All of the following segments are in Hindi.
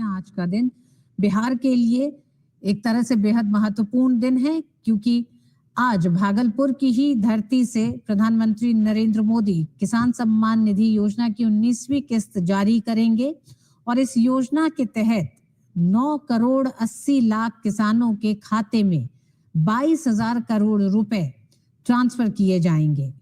आज का दिन बिहार के लिए एक तरह से बेहद महत्वपूर्ण दिन है, क्योंकि आज भागलपुर की ही धरती से प्रधानमंत्री नरेंद्र मोदी किसान सम्मान निधि योजना की 19वीं किस्त जारी करेंगे और इस योजना के तहत 9 करोड़ 80 लाख किसानों के खाते में 22,000 करोड़ रुपए ट्रांसफर किए जाएंगे।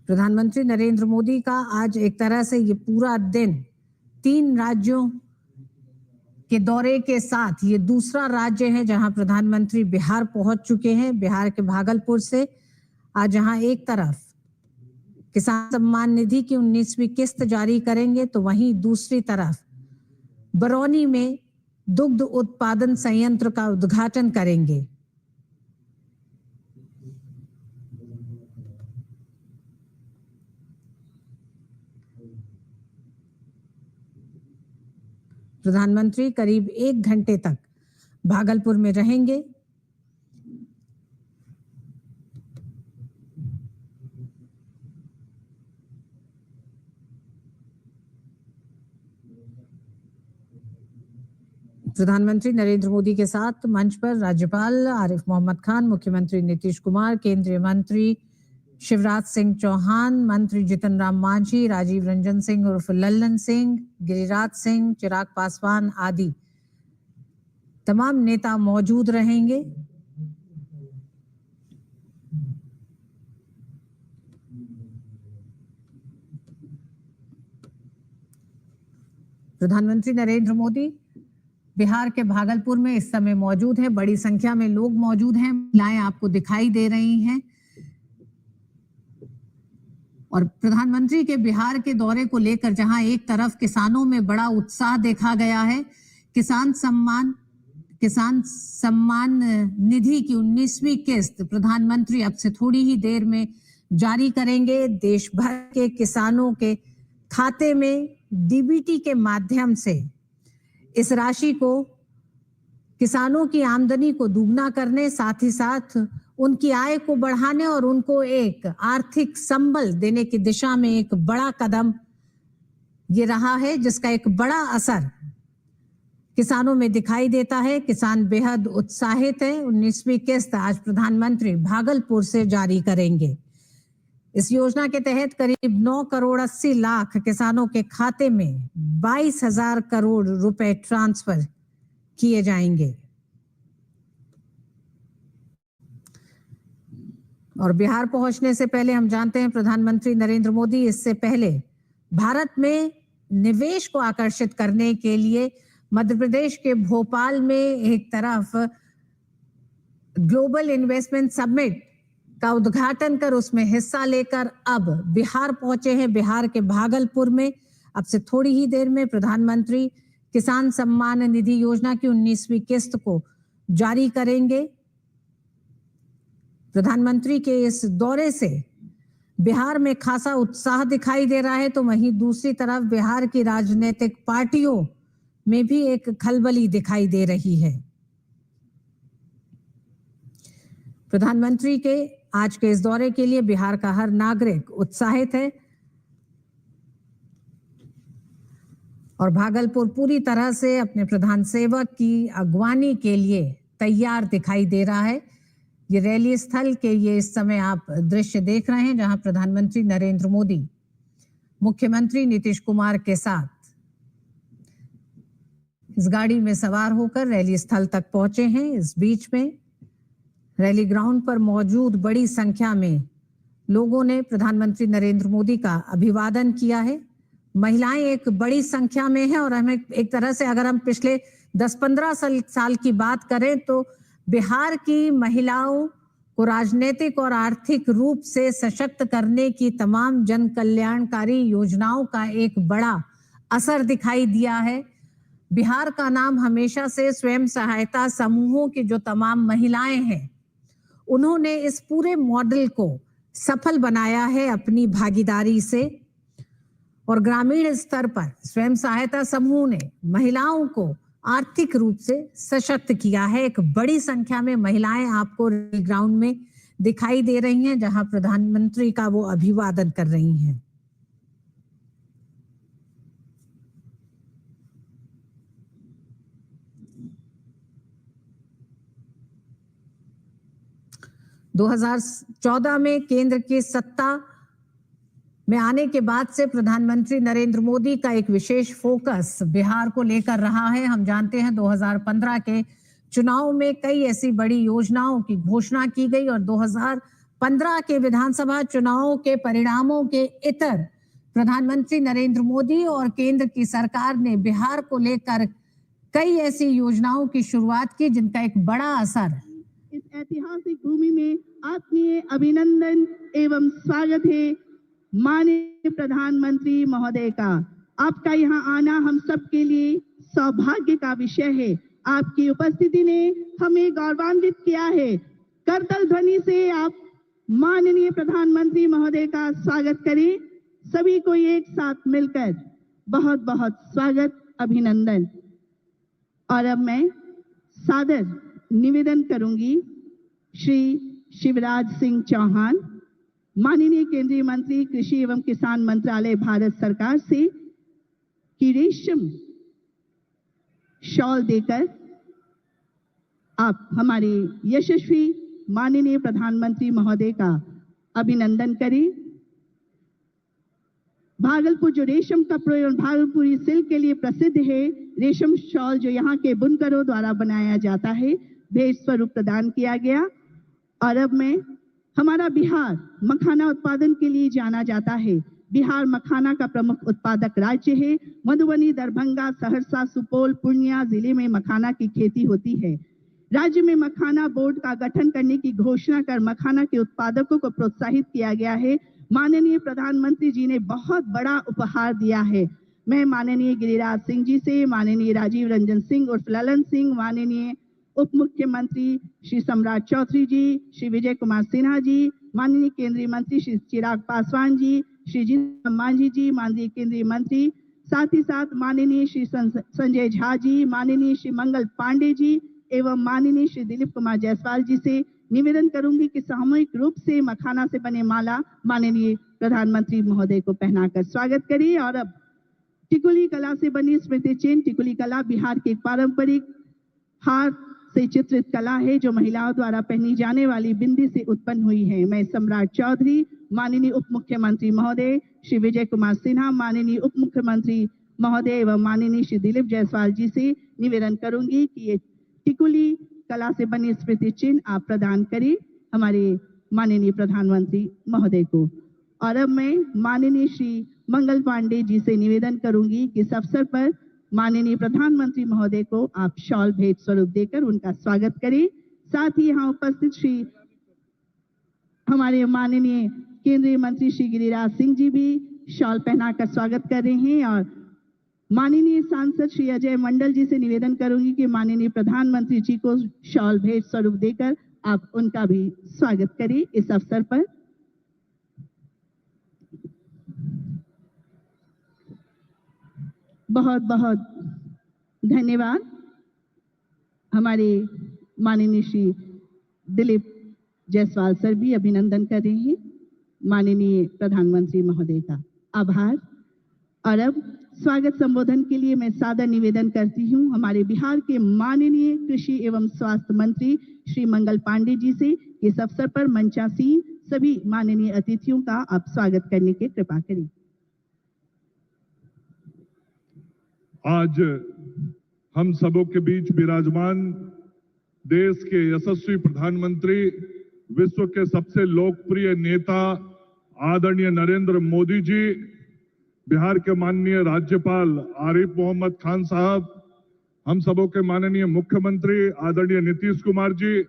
प्रधानमंत्री नरेंद्र मोदी का आज एक तरह से ये पूरा दिन 3 राज्यों के दौरे के साथ ये दूसरा राज्य है जहां प्रधानमंत्री बिहार पहुंच चुके हैं। बिहार के भागलपुर से आज जहां एक तरफ किसान सम्मान निधि की 19वीं किस्त जारी करेंगे, तो वहीं दूसरी तरफ बरौनी में दुग्ध उत्पादन संयंत्र का उद्घाटन करेंगे। प्रधानमंत्री करीब 1 घंटे तक भागलपुर में रहेंगे। प्रधानमंत्री नरेंद्र मोदी के साथ मंच पर राज्यपाल आरिफ मोहम्मद खान, मुख्यमंत्री नीतीश कुमार, केंद्रीय मंत्री शिवराज सिंह चौहान, मंत्री जीतन राम मांझी, राजीव रंजन सिंह उर्फ लल्लन सिंह, गिरिराज सिंह, चिराग पासवान आदि तमाम नेता मौजूद रहेंगे। प्रधानमंत्री नरेंद्र मोदी बिहार के भागलपुर में इस समय मौजूद है। बड़ी संख्या में लोग मौजूद हैं, महिलाएं आपको दिखाई दे रही हैं। और प्रधानमंत्री के बिहार के दौरे को लेकर जहां एक तरफ किसानों में बड़ा उत्साह देखा गया है, किसान सम्मान निधि की 19वीं किस्त प्रधानमंत्री अब से थोड़ी ही देर में जारी करेंगे। देश भर के किसानों के खाते में डीबीटी के माध्यम से इस राशि को किसानों की आमदनी को दुगना करने, साथ ही साथ उनकी आय को बढ़ाने और उनको एक आर्थिक संबल देने की दिशा में एक बड़ा कदम ये रहा है, जिसका एक बड़ा असर किसानों में दिखाई देता है। किसान बेहद उत्साहित है। 19वीं किस्त आज प्रधानमंत्री भागलपुर से जारी करेंगे। इस योजना के तहत करीब 9 करोड़ 80 लाख किसानों के खाते में 22,000 करोड़ रुपए ट्रांसफर किए जाएंगे। और बिहार पहुंचने से पहले हम जानते हैं प्रधानमंत्री नरेंद्र मोदी इससे पहले भारत में निवेश को आकर्षित करने के लिए मध्य प्रदेश के भोपाल में एक तरफ ग्लोबल इन्वेस्टमेंट समिट का उद्घाटन कर उसमें हिस्सा लेकर अब बिहार पहुंचे हैं। बिहार के भागलपुर में अब से थोड़ी ही देर में प्रधानमंत्री किसान सम्मान निधि योजना की 19वीं किस्त को जारी करेंगे। प्रधानमंत्री के इस दौरे से बिहार में खासा उत्साह दिखाई दे रहा है, तो वहीं दूसरी तरफ बिहार की राजनीतिक पार्टियों में भी एक खलबली दिखाई दे रही है। प्रधानमंत्री के आज के इस दौरे के लिए बिहार का हर नागरिक उत्साहित है और भागलपुर पूरी तरह से अपने प्रधान सेवक की अगवानी के लिए तैयार दिखाई दे रहा है। ये रैली स्थल के ये इस समय आप दृश्य देख रहे हैं, जहां प्रधानमंत्री नरेंद्र मोदी मुख्यमंत्री नीतीश कुमार के साथ इस गाड़ी में सवार होकर रैली स्थल तक पहुंचे हैं। इस बीच में रैली ग्राउंड पर मौजूद बड़ी संख्या में लोगों ने प्रधानमंत्री नरेंद्र मोदी का अभिवादन किया है। महिलाएं एक बड़ी संख्या में हैं और हमें एक तरह से अगर हम पिछले 10-15 साल की बात करें तो बिहार की महिलाओं को राजनीतिक और आर्थिक रूप से सशक्त करने की तमाम जन कल्याणकारी योजनाओं का एक बड़ा असर दिखाई दिया है। बिहार का नाम हमेशा से स्वयं सहायता समूहों की जो तमाम महिलाएं हैं, उन्होंने इस पूरे मॉडल को सफल बनाया है अपनी भागीदारी से। और ग्रामीण स्तर पर स्वयं सहायता समूह ने महिलाओं को आर्थिक रूप से सशक्त किया है। एक बड़ी संख्या में महिलाएं आपको ग्राउंड में दिखाई दे रही हैं, जहां प्रधानमंत्री का वो अभिवादन कर रही हैं। - 2014 में केंद्र की सत्ता में आने के बाद से प्रधानमंत्री नरेंद्र मोदी का एक विशेष फोकस बिहार को लेकर रहा है। हम जानते हैं 2015 के चुनाव में कई ऐसी बड़ी योजनाओं की घोषणा की गई और 2015 के विधानसभा चुनाव के परिणामों के इतर प्रधानमंत्री नरेंद्र मोदी और केंद्र की सरकार ने बिहार को लेकर कई ऐसी योजनाओं की शुरुआत की जिनका एक बड़ा असर इस ऐतिहासिक भूमि में आत्मीय अभिनंदन एवं स्वागत है माननीय प्रधानमंत्री महोदय का। आपका यहाँ आना हम सब के लिए सौभाग्य का विषय है। आपकी उपस्थिति ने हमें गौरवान्वित किया है। करतल ध्वनि से आप माननीय प्रधानमंत्री महोदय का स्वागत करें। सभी को एक साथ मिलकर बहुत बहुत स्वागत, अभिनंदन। और अब मैं सादर निवेदन करूंगी श्री शिवराज सिंह चौहान, माननीय केंद्रीय मंत्री कृषि एवं किसान मंत्रालय भारत सरकार से, कि रेशम शॉल देकर आप हमारे यशस्वी माननीय प्रधानमंत्री महोदय का अभिनंदन करें। भागलपुर जो रेशम कपड़े और भागलपुरी सिल्क के लिए प्रसिद्ध है, रेशम शॉल जो यहाँ के बुनकरों द्वारा बनाया जाता है, भेंट स्वरूप प्रदान किया गया। और अब मैं हमारा बिहार मखाना उत्पादन के लिए जाना जाता है। बिहार मखाना का प्रमुख उत्पादक राज्य है। मधुबनी, दरभंगा, सहरसा, सुपौल, पूर्णिया जिले में मखाना की खेती होती है। राज्य में मखाना बोर्ड का गठन करने की घोषणा कर मखाना के उत्पादकों को प्रोत्साहित किया गया है। माननीय प्रधानमंत्री जी ने बहुत बड़ा उपहार दिया है। मैं माननीय गिरिराज सिंह जी से, माननीय राजीव रंजन सिंह उर्फ ललन सिंह, माननीय उप मुख्यमंत्री श्री सम्राट चौधरी जी, श्री विजय कुमार सिन्हा जी, माननीय केंद्रीय मंत्री श्री चिराग पासवान जी, श्री जीतन मांझी जी, माननीय केंद्रीय मंत्री, साथ ही साथ माननीय श्री संजय झा जी, माननीय श्री मंगल पांडे जी एवं माननीय श्री दिलीप कुमार जायसवाल जी से निवेदन करूंगी कि सामूहिक रूप से मखाना से बने माला माननीय प्रधानमंत्री महोदय को पहनाकर स्वागत करिए। और अब टिकुली कला से बनी स्मृति चिन्ह। टिकुली कला बिहार की पारंपरिक हाथ से चित्रित कला है जो महिलाओं द्वारा पहनी जाने वाली बिंदी से उत्पन्न हुई है। मैं सम्राट चौधरी, माननीय उप मुख्यमंत्री महोदय श्री विजय कुमार सिन्हा, माननीय उप मुख्यमंत्री महोदय एवं माननीय श्री दिलीप जायसवाल जी से निवेदन करूंगी कि ये टिकुली कला से बनी स्मृति चिन्ह आप प्रदान करें हमारे माननीय प्रधानमंत्री महोदय को। और अब मैं माननीय श्री मंगल पांडे जी से निवेदन करूंगी कि इस अवसर पर माननीय प्रधानमंत्री महोदय को आप शॉल भेंट स्वरूप देकर उनका स्वागत करें। साथ ही यहाँ उपस्थित श्री हमारे माननीय केंद्रीय मंत्री श्री गिरिराज सिंह जी भी शॉल पहनाकर स्वागत कर रहे हैं। और माननीय सांसद श्री अजय मंडल जी से निवेदन करूंगी कि माननीय प्रधानमंत्री जी को शॉल भेंट स्वरूप देकर आप उनका भी स्वागत करें इस अवसर पर। बहुत बहुत धन्यवाद। हमारे माननीय श्री दिलीप जायसवाल सर भी अभिनंदन कर रहे हैं माननीय प्रधानमंत्री महोदय का। आभार। और अब स्वागत संबोधन के लिए मैं सादर निवेदन करती हूं हमारे बिहार के माननीय कृषि एवं स्वास्थ्य मंत्री श्री मंगल पांडे जी से। इस अवसर पर मंचासीन सभी माननीय अतिथियों का आप स्वागत करने की कृपा करें। आज हम सबों के बीच विराजमान देश के यशस्वी प्रधानमंत्री, विश्व के सबसे लोकप्रिय नेता आदरणीय नरेंद्र मोदी जी, बिहार के माननीय राज्यपाल आरिफ मोहम्मद खान साहब, हम सबों के माननीय मुख्यमंत्री आदरणीय नीतीश कुमार जी,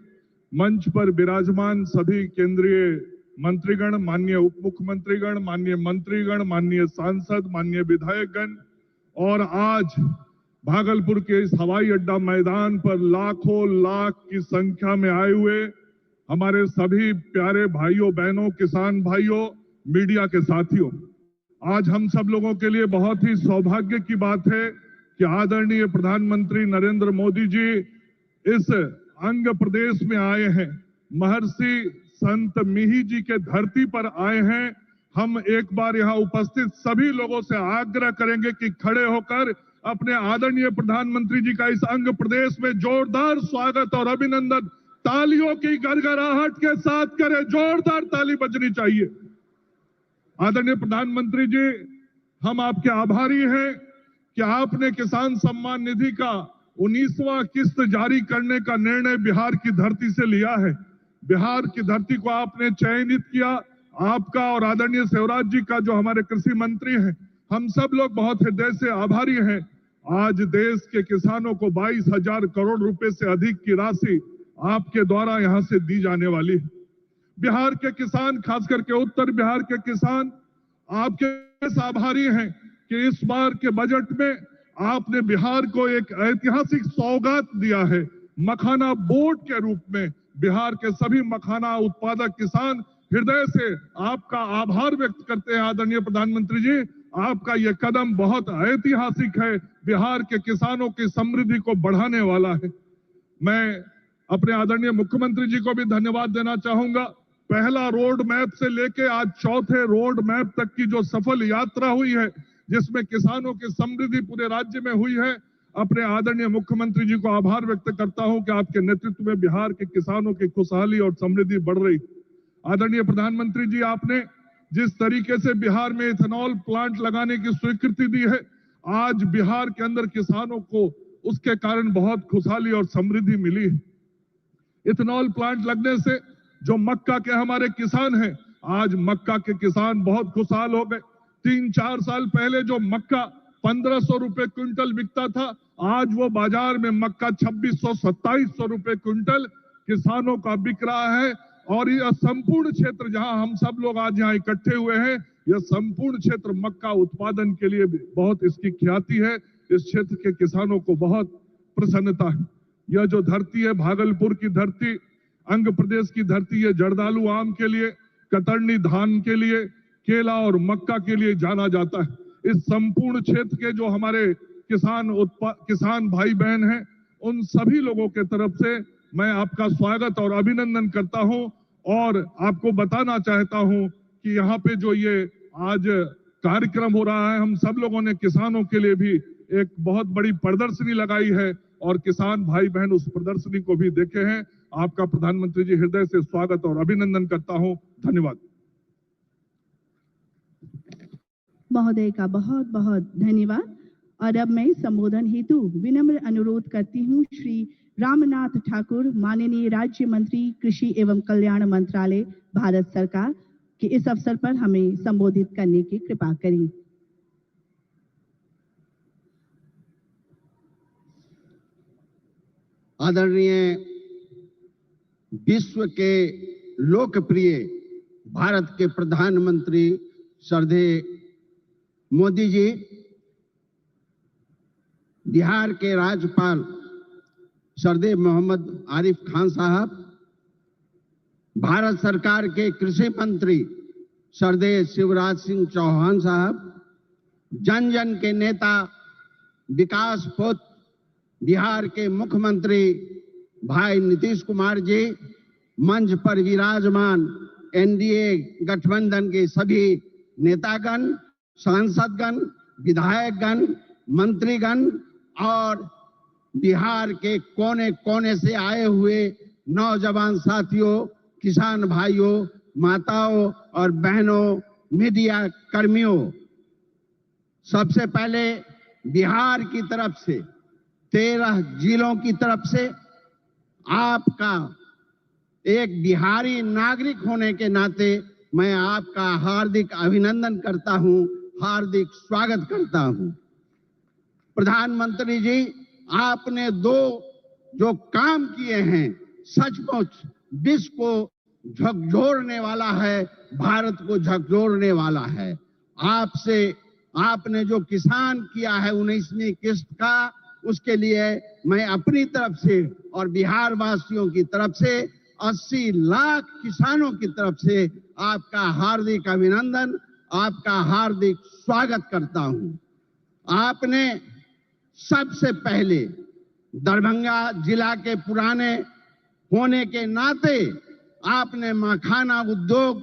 मंच पर विराजमान सभी केंद्रीय मंत्रीगण, माननीय उप मुख्यमंत्रीगण, माननीय मंत्रीगण, माननीय सांसद, माननीय विधायकगण, और आज भागलपुर के इस हवाई अड्डा मैदान पर लाखों लाख की संख्या में आए हुए हमारे सभी प्यारे भाइयों बहनों, किसान भाइयों, मीडिया के साथियों, आज हम सब लोगों के लिए बहुत ही सौभाग्य की बात है कि आदरणीय प्रधानमंत्री नरेंद्र मोदी जी इस अंग प्रदेश में आए हैं। महर्षि संत मिही जी के धरती पर आए हैं। हम एक बार यहाँ उपस्थित सभी लोगों से आग्रह करेंगे कि खड़े होकर अपने आदरणीय प्रधानमंत्री जी का इस अंग प्रदेश में जोरदार स्वागत और अभिनंदन तालियों की गड़गड़ाहट के साथ करें। जोरदार ताली बजनी चाहिए। आदरणीय प्रधानमंत्री जी, हम आपके आभारी हैं कि आपने किसान सम्मान निधि का 19वां किस्त जारी करने का निर्णय बिहार की धरती से लिया है। बिहार की धरती को आपने चयनित किया। आपका और आदरणीय शिवराज जी का, जो हमारे कृषि मंत्री हैं, हम सब लोग बहुत हृदय से आभारी हैं। आज देश के किसानों को 22,000 करोड़ रुपए से अधिक की राशि आपके द्वारा यहां से दी जाने वाली है। बिहार के किसान, खास करके उत्तर बिहार के किसान, आपके आभारी हैं कि इस बार के बजट में आपने बिहार को एक ऐतिहासिक सौगात दिया है। मखाना बोर्ड के रूप में बिहार के सभी मखाना उत्पादक किसान हृदय से आपका आभार व्यक्त करते हैं। आदरणीय प्रधानमंत्री जी, आपका यह कदम बहुत ऐतिहासिक है, बिहार के किसानों की समृद्धि को बढ़ाने वाला है। मैं अपने आदरणीय मुख्यमंत्री जी को भी धन्यवाद देना चाहूंगा। पहला रोड मैप से लेके आज चौथे रोड मैप तक की जो सफल यात्रा हुई है, जिसमें किसानों की समृद्धि पूरे राज्य में हुई है, अपने आदरणीय मुख्यमंत्री जी को आभार व्यक्त करता हूं कि आपके नेतृत्व में बिहार के किसानों की खुशहाली और समृद्धि बढ़ रही। आदरणीय प्रधानमंत्री जी, आपने जिस तरीके से बिहार में इथेनॉल प्लांट लगाने की स्वीकृति दी है, आज बिहार के अंदर किसानों को उसके कारण बहुत खुशहाली और समृद्धि मिली है। इथेनॉल प्लांट लगने से जो मक्का के हमारे किसान हैं, आज मक्का के किसान बहुत खुशहाल हो गए। 3-4 साल पहले जो मक्का 1500 रुपए क्विंटल बिकता था, आज वो बाजार में मक्का 2600-2700 रुपए क्विंटल किसानों का बिक रहा है। और यह संपूर्ण क्षेत्र जहां हम सब लोग आज यहाँ इकट्ठे हुए हैं, यह संपूर्ण क्षेत्र मक्का उत्पादन के लिए बहुत इसकी ख्याति है। इस क्षेत्र के किसानों को बहुत प्रसन्नता है। यह जो धरती है, भागलपुर की धरती, अंग प्रदेश की धरती, ये जर्दालू आम के लिए, कतरनी धान के लिए, केला और मक्का के लिए जाना जाता है। इस संपूर्ण क्षेत्र के जो हमारे किसान भाई बहन हैं, उन सभी लोगों के तरफ से मैं आपका स्वागत और अभिनंदन करता हूं और आपको बताना चाहता हूं कि यहाँ पे जो ये आज कार्यक्रम हो रहा है, हम सब लोगों ने किसानों के लिए भी एक बहुत बड़ी प्रदर्शनी लगाई है और किसान भाई बहन उस प्रदर्शनी को भी देखे हैं। आपका प्रधानमंत्री जी हृदय से स्वागत और अभिनंदन करता हूं। धन्यवाद। महोदय का बहुत बहुत धन्यवाद। और अब मैं संबोधन हेतु विनम्र अनुरोध करती हूँ श्री रामनाथ ठाकुर, माननीय राज्य मंत्री कृषि एवं कल्याण मंत्रालय, भारत सरकार, कि इस अवसर पर हमें संबोधित करने की कृपा करें। आदरणीय विश्व के लोकप्रिय भारत के प्रधानमंत्री श्रद्धेय मोदी जी, बिहार के राज्यपाल श्रद्धेय मोहम्मद आरिफ खान साहब, भारत सरकार के कृषि मंत्री श्रद्धेय शिवराज सिंह चौहान साहब, जन जन के नेता विकास पुत्र बिहार के मुख्यमंत्री भाई नीतीश कुमार जी, मंच पर विराजमान एनडीए गठबंधन के सभी नेतागण, सांसदगण, विधायकगण, मंत्रीगण और बिहार के कोने कोने से आए हुए नौजवान साथियों, किसान भाइयों, माताओं और बहनों, मीडिया कर्मियों, सबसे पहले बिहार की तरफ से, 13 जिलों की तरफ से आपका एक बिहारी नागरिक होने के नाते मैं आपका हार्दिक अभिनंदन करता हूं, हार्दिक स्वागत करता हूं। प्रधानमंत्री जी, आपने जो काम किए हैं, सचमुच विश्व को झकझोरने वाला है, भारत को झकझोरने वाला है। आपने जो किसान किया है 19वीं किस्त का, उसके लिए मैं अपनी तरफ से और बिहार वासियों की तरफ से, 80 लाख किसानों की तरफ से आपका हार्दिक अभिनंदन, आपका हार्दिक स्वागत करता हूं। आपने सबसे पहले दरभंगा जिला के पुराने होने के नाते आपने मखाना उद्योग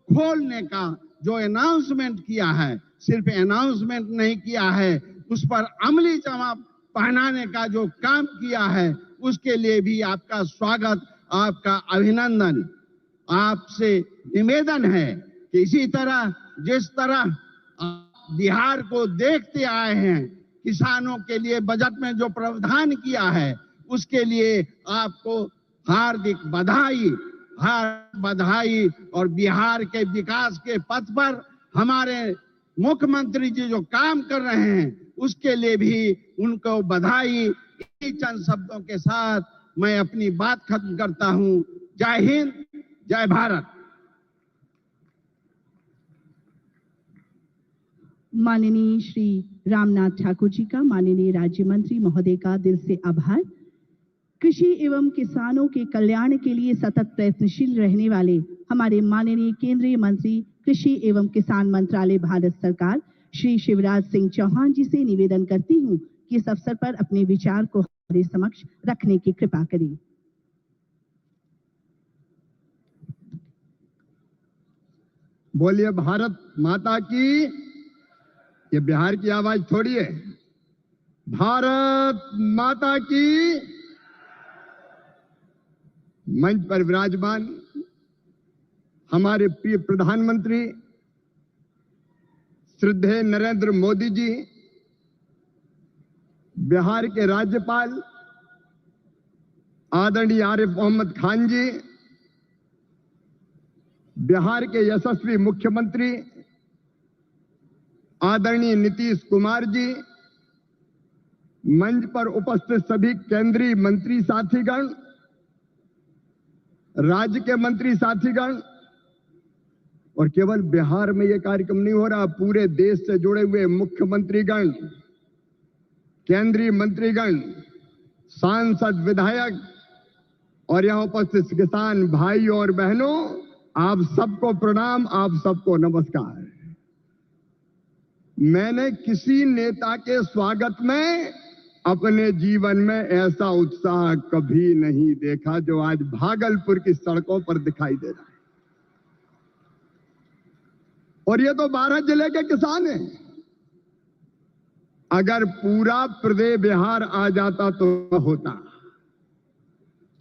खोलने का जो अनाउंसमेंट किया है, सिर्फ अनाउंसमेंट नहीं किया है, उस पर अमली जवाब पहनाने का जो काम किया है, उसके लिए भी आपका स्वागत, आपका अभिनंदन। आपसे निवेदन है कि इसी तरह जिस तरह आप बिहार को देखते आए हैं, किसानों के लिए बजट में जो प्रावधान किया है, उसके लिए आपको हार्दिक बधाई, हार्दिक बधाई। और बिहार के विकास के पथ पर हमारे मुख्यमंत्री जी जो काम कर रहे हैं, उसके लिए भी उनको बधाई। इन्हीं चंद शब्दों के साथ मैं अपनी बात खत्म करता हूं। जय हिंद, जय भारत। माननीय श्री रामनाथ ठाकुर जी का, माननीय राज्य मंत्री महोदय का दिल से आभार। कृषि एवं किसानों के कल्याण के लिए सतत प्रयत्नशील रहने वाले हमारे माननीय केंद्रीय मंत्री कृषि एवं किसान मंत्रालय भारत सरकार श्री शिवराज सिंह चौहान जी से निवेदन करती हूं कि इस अवसर पर अपने विचार को हमारे समक्ष रखने की कृपा करें। बोलिए भारत माता की। ये बिहार की आवाज थोड़ी है। भारत माता की। मंच पर विराजमान हमारे प्रिय प्रधानमंत्री श्रद्धेय नरेंद्र मोदी जी, बिहार के राज्यपाल आदरणीय आरिफ मोहम्मद खान जी, बिहार के यशस्वी मुख्यमंत्री आदरणीय नीतीश कुमार जी, मंच पर उपस्थित सभी केंद्रीय मंत्री साथीगण, राज्य के मंत्री साथीगण, और केवल बिहार में यह कार्यक्रम नहीं हो रहा, पूरे देश से जुड़े हुए मुख्यमंत्रीगण, केंद्रीय मंत्रीगण, सांसद, विधायक और यहां उपस्थित किसान भाई और बहनों, आप सबको प्रणाम, आप सबको नमस्कार। मैंने किसी नेता के स्वागत में अपने जीवन में ऐसा उत्साह कभी नहीं देखा जो आज भागलपुर की सड़कों पर दिखाई दे रहा है। और ये तो 12 जिले के किसान हैं। अगर पूरा प्रदेश बिहार आ जाता तो होता।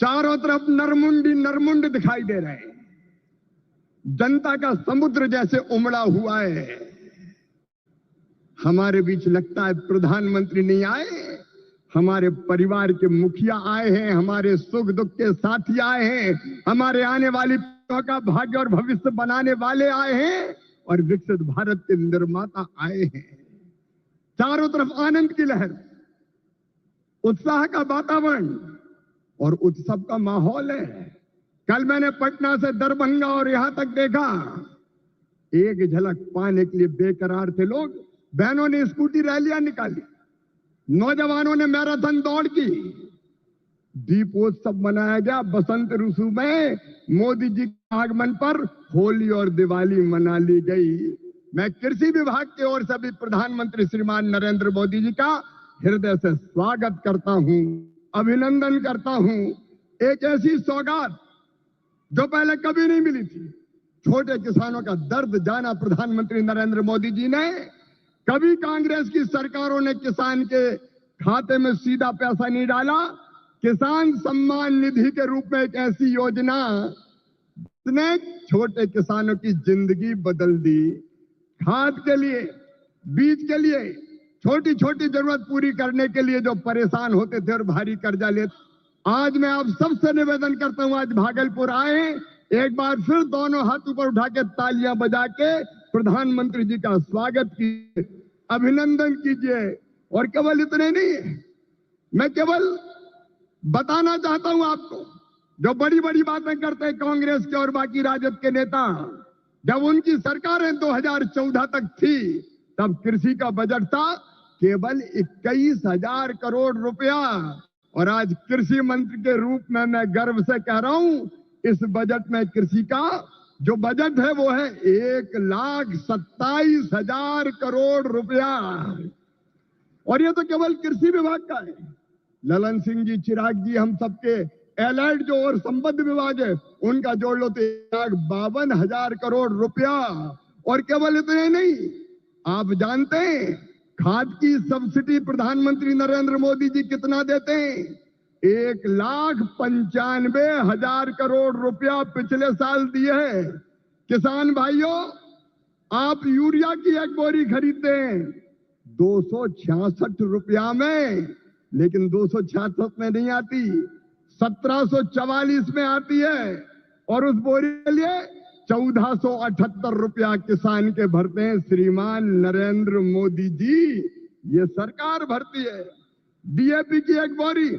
चारों तरफ नरमुंडी नरमुंड दिखाई दे रहे हैं। जनता का समुद्र जैसे उमड़ा हुआ है। हमारे बीच लगता है प्रधानमंत्री नहीं आए, हमारे परिवार के मुखिया आए हैं, हमारे सुख दुख के साथी आए हैं, हमारे आने वाली पीढ़ियों का भाग्य और भविष्य बनाने वाले आए हैं और विकसित भारत के निर्माता आए हैं। चारों तरफ आनंद की लहर, उत्साह का वातावरण और उत्सव का माहौल है। कल मैंने पटना से दरभंगा और यहां तक देखा, एक झलक पाने के लिए बेकरार थे लोग। बहनों ने स्कूटी रैलियां निकाली, नौजवानों ने मैराथन दौड़ की, दीपोत्सव मनाया गया। बसंत ऋतु में मोदी जी के आगमन पर होली और दिवाली मना ली गई। मैं कृषि विभाग की ओर से भी प्रधानमंत्री श्रीमान नरेंद्र मोदी जी का हृदय से स्वागत करता हूं, अभिनंदन करता हूं। एक ऐसी सौगात जो पहले कभी नहीं मिली थी। छोटे किसानों का दर्द जाना प्रधानमंत्री नरेंद्र मोदी जी ने। कभी कांग्रेस की सरकारों ने किसान के खाते में सीधा पैसा नहीं डाला। किसान सम्मान निधि के रूप में एक ऐसी योजना जिसने छोटे किसानों की जिंदगी बदल दी। खाद के लिए, बीज के लिए, छोटी छोटी जरूरत पूरी करने के लिए जो परेशान होते थे और भारी कर्जा लेते, आज मैं आप सबसे निवेदन करता हूं, आज भागलपुर आए, एक बार फिर दोनों हाथ ऊपर उठा के तालियां बजा के प्रधानमंत्री जी का स्वागत कीजिए, अभिनंदन कीजिए। और केवल इतने नहीं, मैं केवल बताना चाहता हूं आपको, जो बड़ी बड़ी बातें करते हैं कांग्रेस के और बाकी राजद के नेता, जब उनकी सरकारें 2014 तक थी, तब कृषि का बजट था केवल 21,000 करोड़ रुपया। और आज कृषि मंत्री के रूप में मैं गर्व से कह रहा हूं, इस बजट में कृषि का जो बजट है वो है 1,27,000 करोड़ रुपया। और ये तो केवल कृषि विभाग का है। ललन सिंह जी, चिराग जी, हम सबके एलाइड जो और संबद्ध विभाग है उनका जोड़ लो तो 1,52,000 करोड़ रुपया। और केवल इतने नहीं, आप जानते हैं खाद की सब्सिडी प्रधानमंत्री नरेंद्र मोदी जी कितना देते हैं? 1,95,000 करोड़ रुपया पिछले साल दिए हैं। किसान भाइयों, आप यूरिया की एक बोरी खरीदते हैं 266 रुपया में, लेकिन 266 में नहीं आती, 1744 में आती है। और उस बोरी के लिए 1478 रुपया किसान के भरते हैं श्रीमान नरेंद्र मोदी जी, ये सरकार भरती है। डीएपी की एक बोरी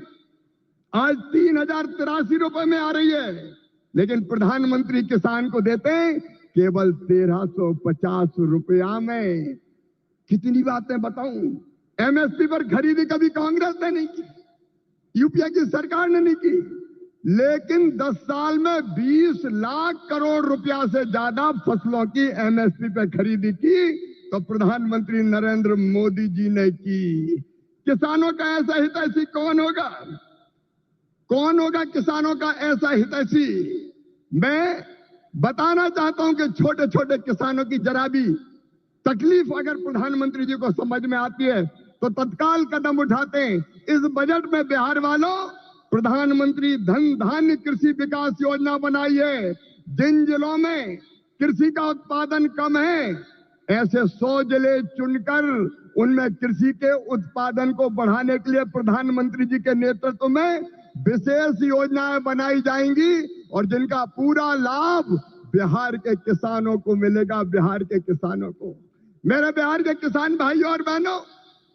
आज 3,083 रुपए में आ रही है, लेकिन प्रधानमंत्री किसान को देते हैं केवल 1,350 रुपया में। कितनी बातें बताऊं। एमएसपी पर खरीदी कभी कांग्रेस ने नहीं की, यूपीए की सरकार ने नहीं की, लेकिन 10 साल में 20 लाख करोड़ रुपया से ज्यादा फसलों की एमएसपी पे खरीदी की तो प्रधानमंत्री नरेंद्र मोदी जी ने की। किसानों का ऐसा हितैषी कौन होगा? कौन होगा किसानों का ऐसा हितैषी? मैं बताना चाहता हूं कि छोटे छोटे किसानों की जरा भी तकलीफ अगर प्रधानमंत्री जी को समझ में आती है तो तत्काल कदम उठाते हैं। इस बजट में बिहार वालों प्रधानमंत्री धन धान्य कृषि विकास योजना बनाई है। जिन जिलों में कृषि का उत्पादन कम है, ऐसे 100 जिले चुनकर उनमें कृषि के उत्पादन को बढ़ाने के लिए प्रधानमंत्री जी के नेतृत्व में विशेष योजनाएं बनाई जाएंगी और जिनका पूरा लाभ बिहार के किसानों को मिलेगा। बिहार के किसानों को, मेरे बिहार के किसान भाइयों और बहनों,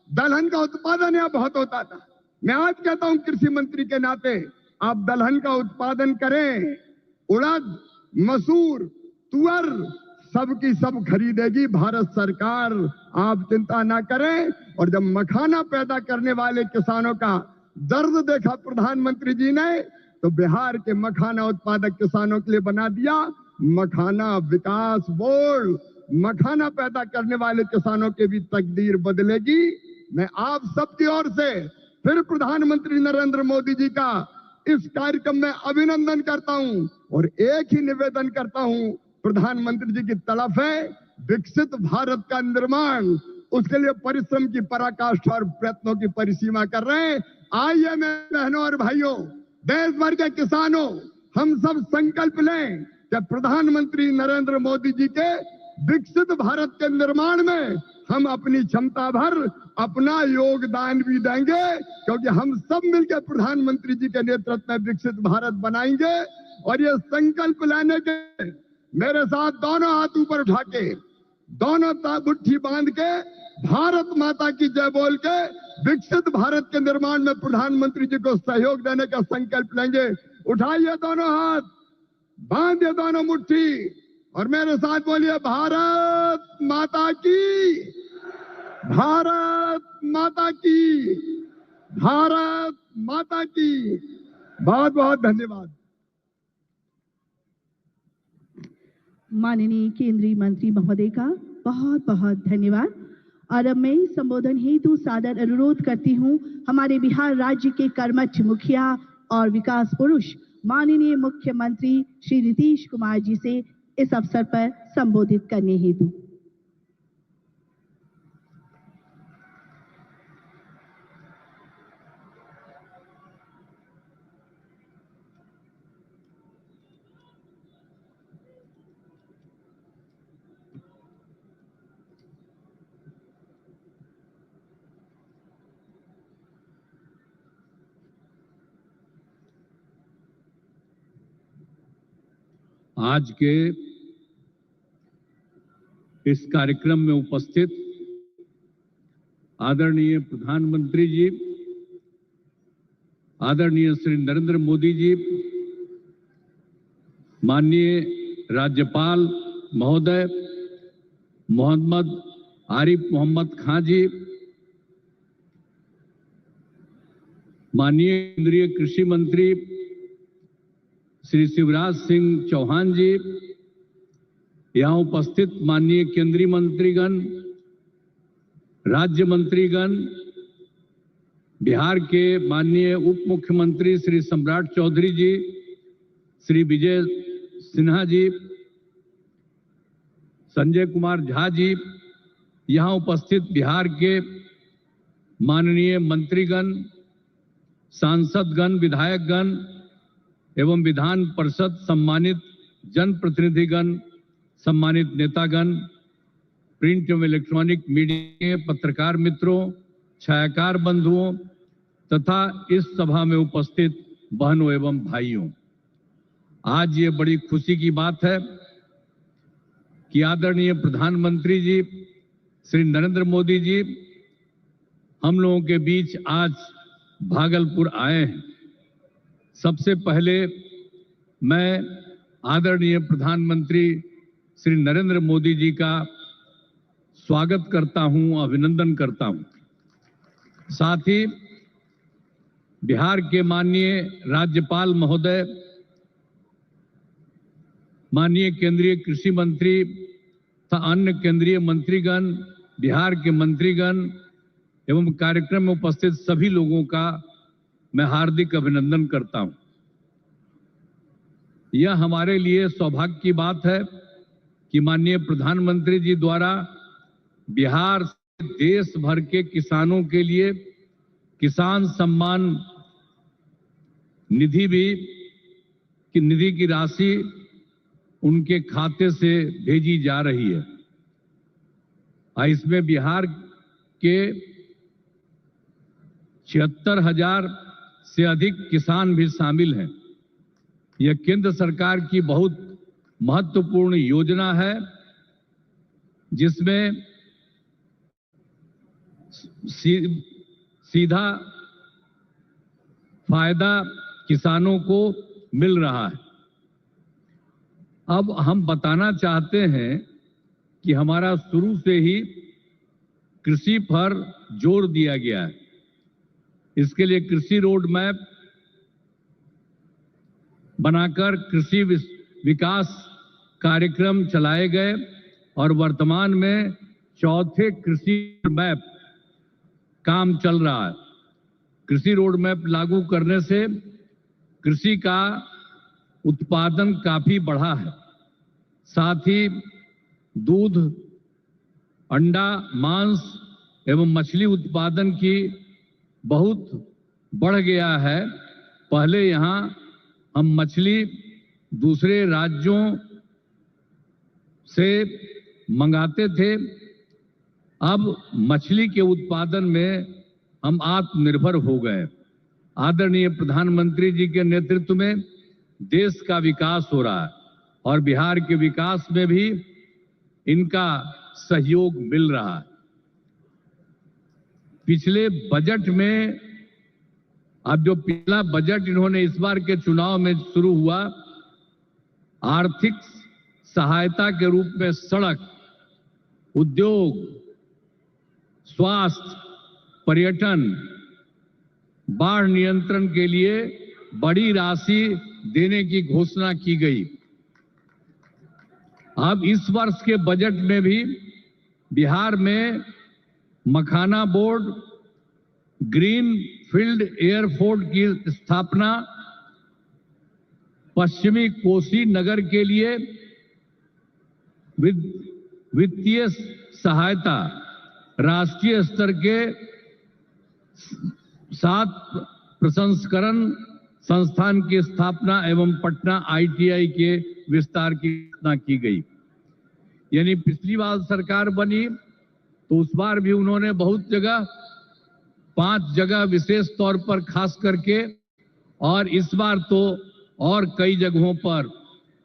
दलहन का उत्पादन यहाँ बहुत होता था। मैं आज कहता हूं कृषि मंत्री के नाते, आप दलहन का उत्पादन करें। उड़द, मसूर, तुअर सबकी सब खरीदेगी भारत सरकार, आप चिंता ना करें। और जब मखाना पैदा करने वाले किसानों का दर्द देखा प्रधानमंत्री जी ने, तो बिहार के मखाना उत्पादक किसानों के लिए बना दिया मखाना विकास बोर्ड। मखाना पैदा करने वाले किसानों की भी तकदीर बदलेगी। मैं आप सबकी ओर से फिर प्रधानमंत्री नरेंद्र मोदी जी का इस कार्यक्रम में अभिनंदन करता हूं और एक ही निवेदन करता हूं। प्रधानमंत्री जी की तड़प है विकसित भारत का निर्माण, उसके लिए परिश्रम की पराकाष्ठा और प्रयत्नों की परिसीमा कर रहे हैं। आइए मेरे बहनों और भाइयों, देश भर के किसानों, हम सब संकल्प लें कि प्रधानमंत्री नरेंद्र मोदी जी के विकसित भारत के निर्माण में हम अपनी क्षमता भर अपना योगदान भी देंगे, क्योंकि हम सब मिलकर प्रधानमंत्री जी के नेतृत्व में विकसित भारत बनाएंगे। और ये संकल्प लेने के मेरे साथ दोनों हाथ ऊपर उठा के, दोनों मुट्ठी बांध के, भारत माता की जय बोल के विकसित भारत के निर्माण में प्रधानमंत्री जी को सहयोग देने का संकल्प लेंगे। उठाइए दोनों हाथ, बांधिए दोनों मुट्ठी और मेरे साथ बोलिए भारत माता की, भारत माता की, भारत माता की। बहुत बहुत धन्यवाद। माननीय केंद्रीय मंत्री महोदय का बहुत बहुत धन्यवाद। और अब मैं संबोधन हेतु सादर अनुरोध करती हूं हमारे बिहार राज्य के कर्मठ मुखिया और विकास पुरुष माननीय मुख्यमंत्री श्री नीतीश कुमार जी से इस अवसर पर संबोधित करने हेतु। आज के इस कार्यक्रम में उपस्थित आदरणीय प्रधानमंत्री जी, आदरणीय श्री नरेंद्र मोदी जी, माननीय राज्यपाल महोदय मोहम्मद आरिफ मोहम्मद खान जी, माननीय केंद्रीय कृषि मंत्री श्री शिवराज सिंह चौहान जी, यहाँ उपस्थित माननीय केंद्रीय मंत्रीगण, राज्य मंत्रीगण, बिहार के माननीय उप मुख्यमंत्री श्री सम्राट चौधरी जी, श्री विजय सिन्हा जी, संजय कुमार झा जी, यहाँ उपस्थित बिहार के माननीय मंत्रीगण, सांसदगण, विधायकगण एवं विधान परिषद सम्मानित जनप्रतिनिधिगण, सम्मानित नेतागण, प्रिंट एवं इलेक्ट्रॉनिक मीडिया के पत्रकार मित्रों, छायाकार बंधुओं तथा इस सभा में उपस्थित बहनों एवं भाइयों, आज ये बड़ी खुशी की बात है कि आदरणीय प्रधानमंत्री जी श्री नरेंद्र मोदी जी हम लोगों के बीच आज भागलपुर आए हैं। सबसे पहले मैं आदरणीय प्रधानमंत्री श्री नरेंद्र मोदी जी का स्वागत करता हूं, अभिनंदन करता हूं। साथ ही बिहार के माननीय राज्यपाल महोदय, माननीय केंद्रीय कृषि मंत्री तथा अन्य केंद्रीय मंत्रीगण, बिहार के मंत्रीगण एवं कार्यक्रम में उपस्थित सभी लोगों का मैं हार्दिक अभिनंदन करता हूं। यह हमारे लिए सौभाग्य की बात है कि माननीय प्रधानमंत्री जी द्वारा बिहार से देश भर के किसानों के लिए किसान सम्मान निधि की राशि उनके खाते से भेजी जा रही है। इसमें बिहार के 76,000 से अधिक किसान भी शामिल हैं। यह केंद्र सरकार की बहुत महत्वपूर्ण योजना है जिसमें सीधा फायदा किसानों को मिल रहा है। अब हम बताना चाहते हैं कि हमारा शुरू से ही कृषि पर जोर दिया गया है। इसके लिए कृषि रोड मैप बनाकर कृषि विकास कार्यक्रम चलाए गए और वर्तमान में चौथे कृषि मैप काम चल रहा है। कृषि रोड मैप लागू करने से कृषि का उत्पादन काफी बढ़ा है। साथ ही दूध, अंडा, मांस एवं मछली उत्पादन की बहुत बढ़ गया है। पहले यहाँ हम मछली दूसरे राज्यों से मंगाते थे, अब मछली के उत्पादन में हम आत्मनिर्भर हो गए। आदरणीय प्रधानमंत्री जी के नेतृत्व में देश का विकास हो रहा है और बिहार के विकास में भी इनका सहयोग मिल रहा है। पिछले बजट में, अब जो पिछला बजट इन्होंने इस बार के चुनाव में शुरू हुआ, आर्थिक सहायता के रूप में सड़क, उद्योग, स्वास्थ्य, पर्यटन, बाढ़ नियंत्रण के लिए बड़ी राशि देने की घोषणा की गई। अब इस वर्ष के बजट में भी बिहार में मखाना बोर्ड, ग्रीन फील्ड एयरपोर्ट की स्थापना, पश्चिमी कोसी नगर के लिए वित्तीय सहायता, राष्ट्रीय स्तर के 7 प्रसंस्करण संस्थान की स्थापना एवं पटना ITI के विस्तार की घोषणा की गई। यानी पिछली बार सरकार बनी तो उस बार भी उन्होंने बहुत जगह, 5 जगह विशेष तौर पर खास करके, और इस बार तो और कई जगहों पर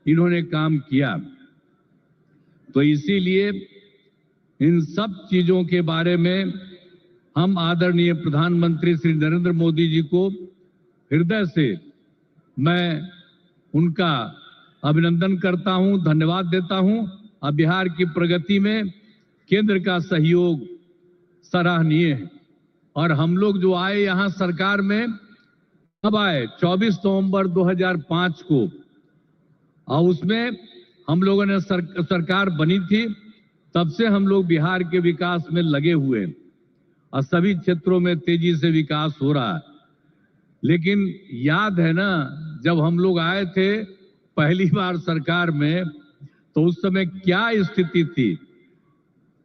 इन्होंने काम किया। तो इसीलिए इन सब चीजों के बारे में हम आदरणीय प्रधानमंत्री श्री नरेंद्र मोदी जी को हृदय से मैं उनका अभिनंदन करता हूं, धन्यवाद देता हूं। अब बिहार की प्रगति में केंद्र का सहयोग सराहनीय है और हम लोग जो आए यहाँ सरकार में, कब आए? 24 नवंबर 2005 को, और उसमें हम लोगों ने सरकार बनी थी। तब से हम लोग बिहार के विकास में लगे हुए, और सभी क्षेत्रों में तेजी से विकास हो रहा है। लेकिन याद है ना, जब हम लोग आए थे पहली बार सरकार में, तो उस समय क्या स्थिति थी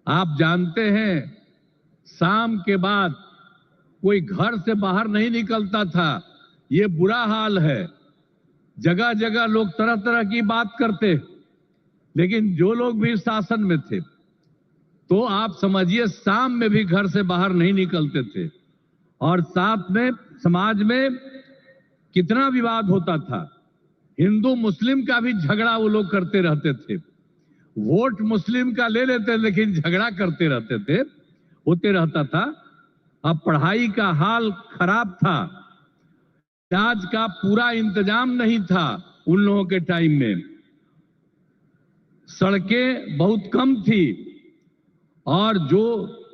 आप जानते हैं। शाम के बाद कोई घर से बाहर नहीं निकलता था, ये बुरा हाल है। जगह जगह लोग तरह तरह की बात करते, लेकिन जो लोग भी शासन में थे तो आप समझिए शाम में भी घर से बाहर नहीं निकलते थे। और साथ में समाज में कितना विवाद होता था, हिंदू मुस्लिम का भी झगड़ा वो लोग करते रहते थे। वोट मुस्लिम का ले लेते लेकिन झगड़ा करते रहते थे, होते रहता था। अब पढ़ाई का हाल खराब था, इलाज का पूरा इंतजाम नहीं था उन लोगों के टाइम में, सड़कें बहुत कम थी और जो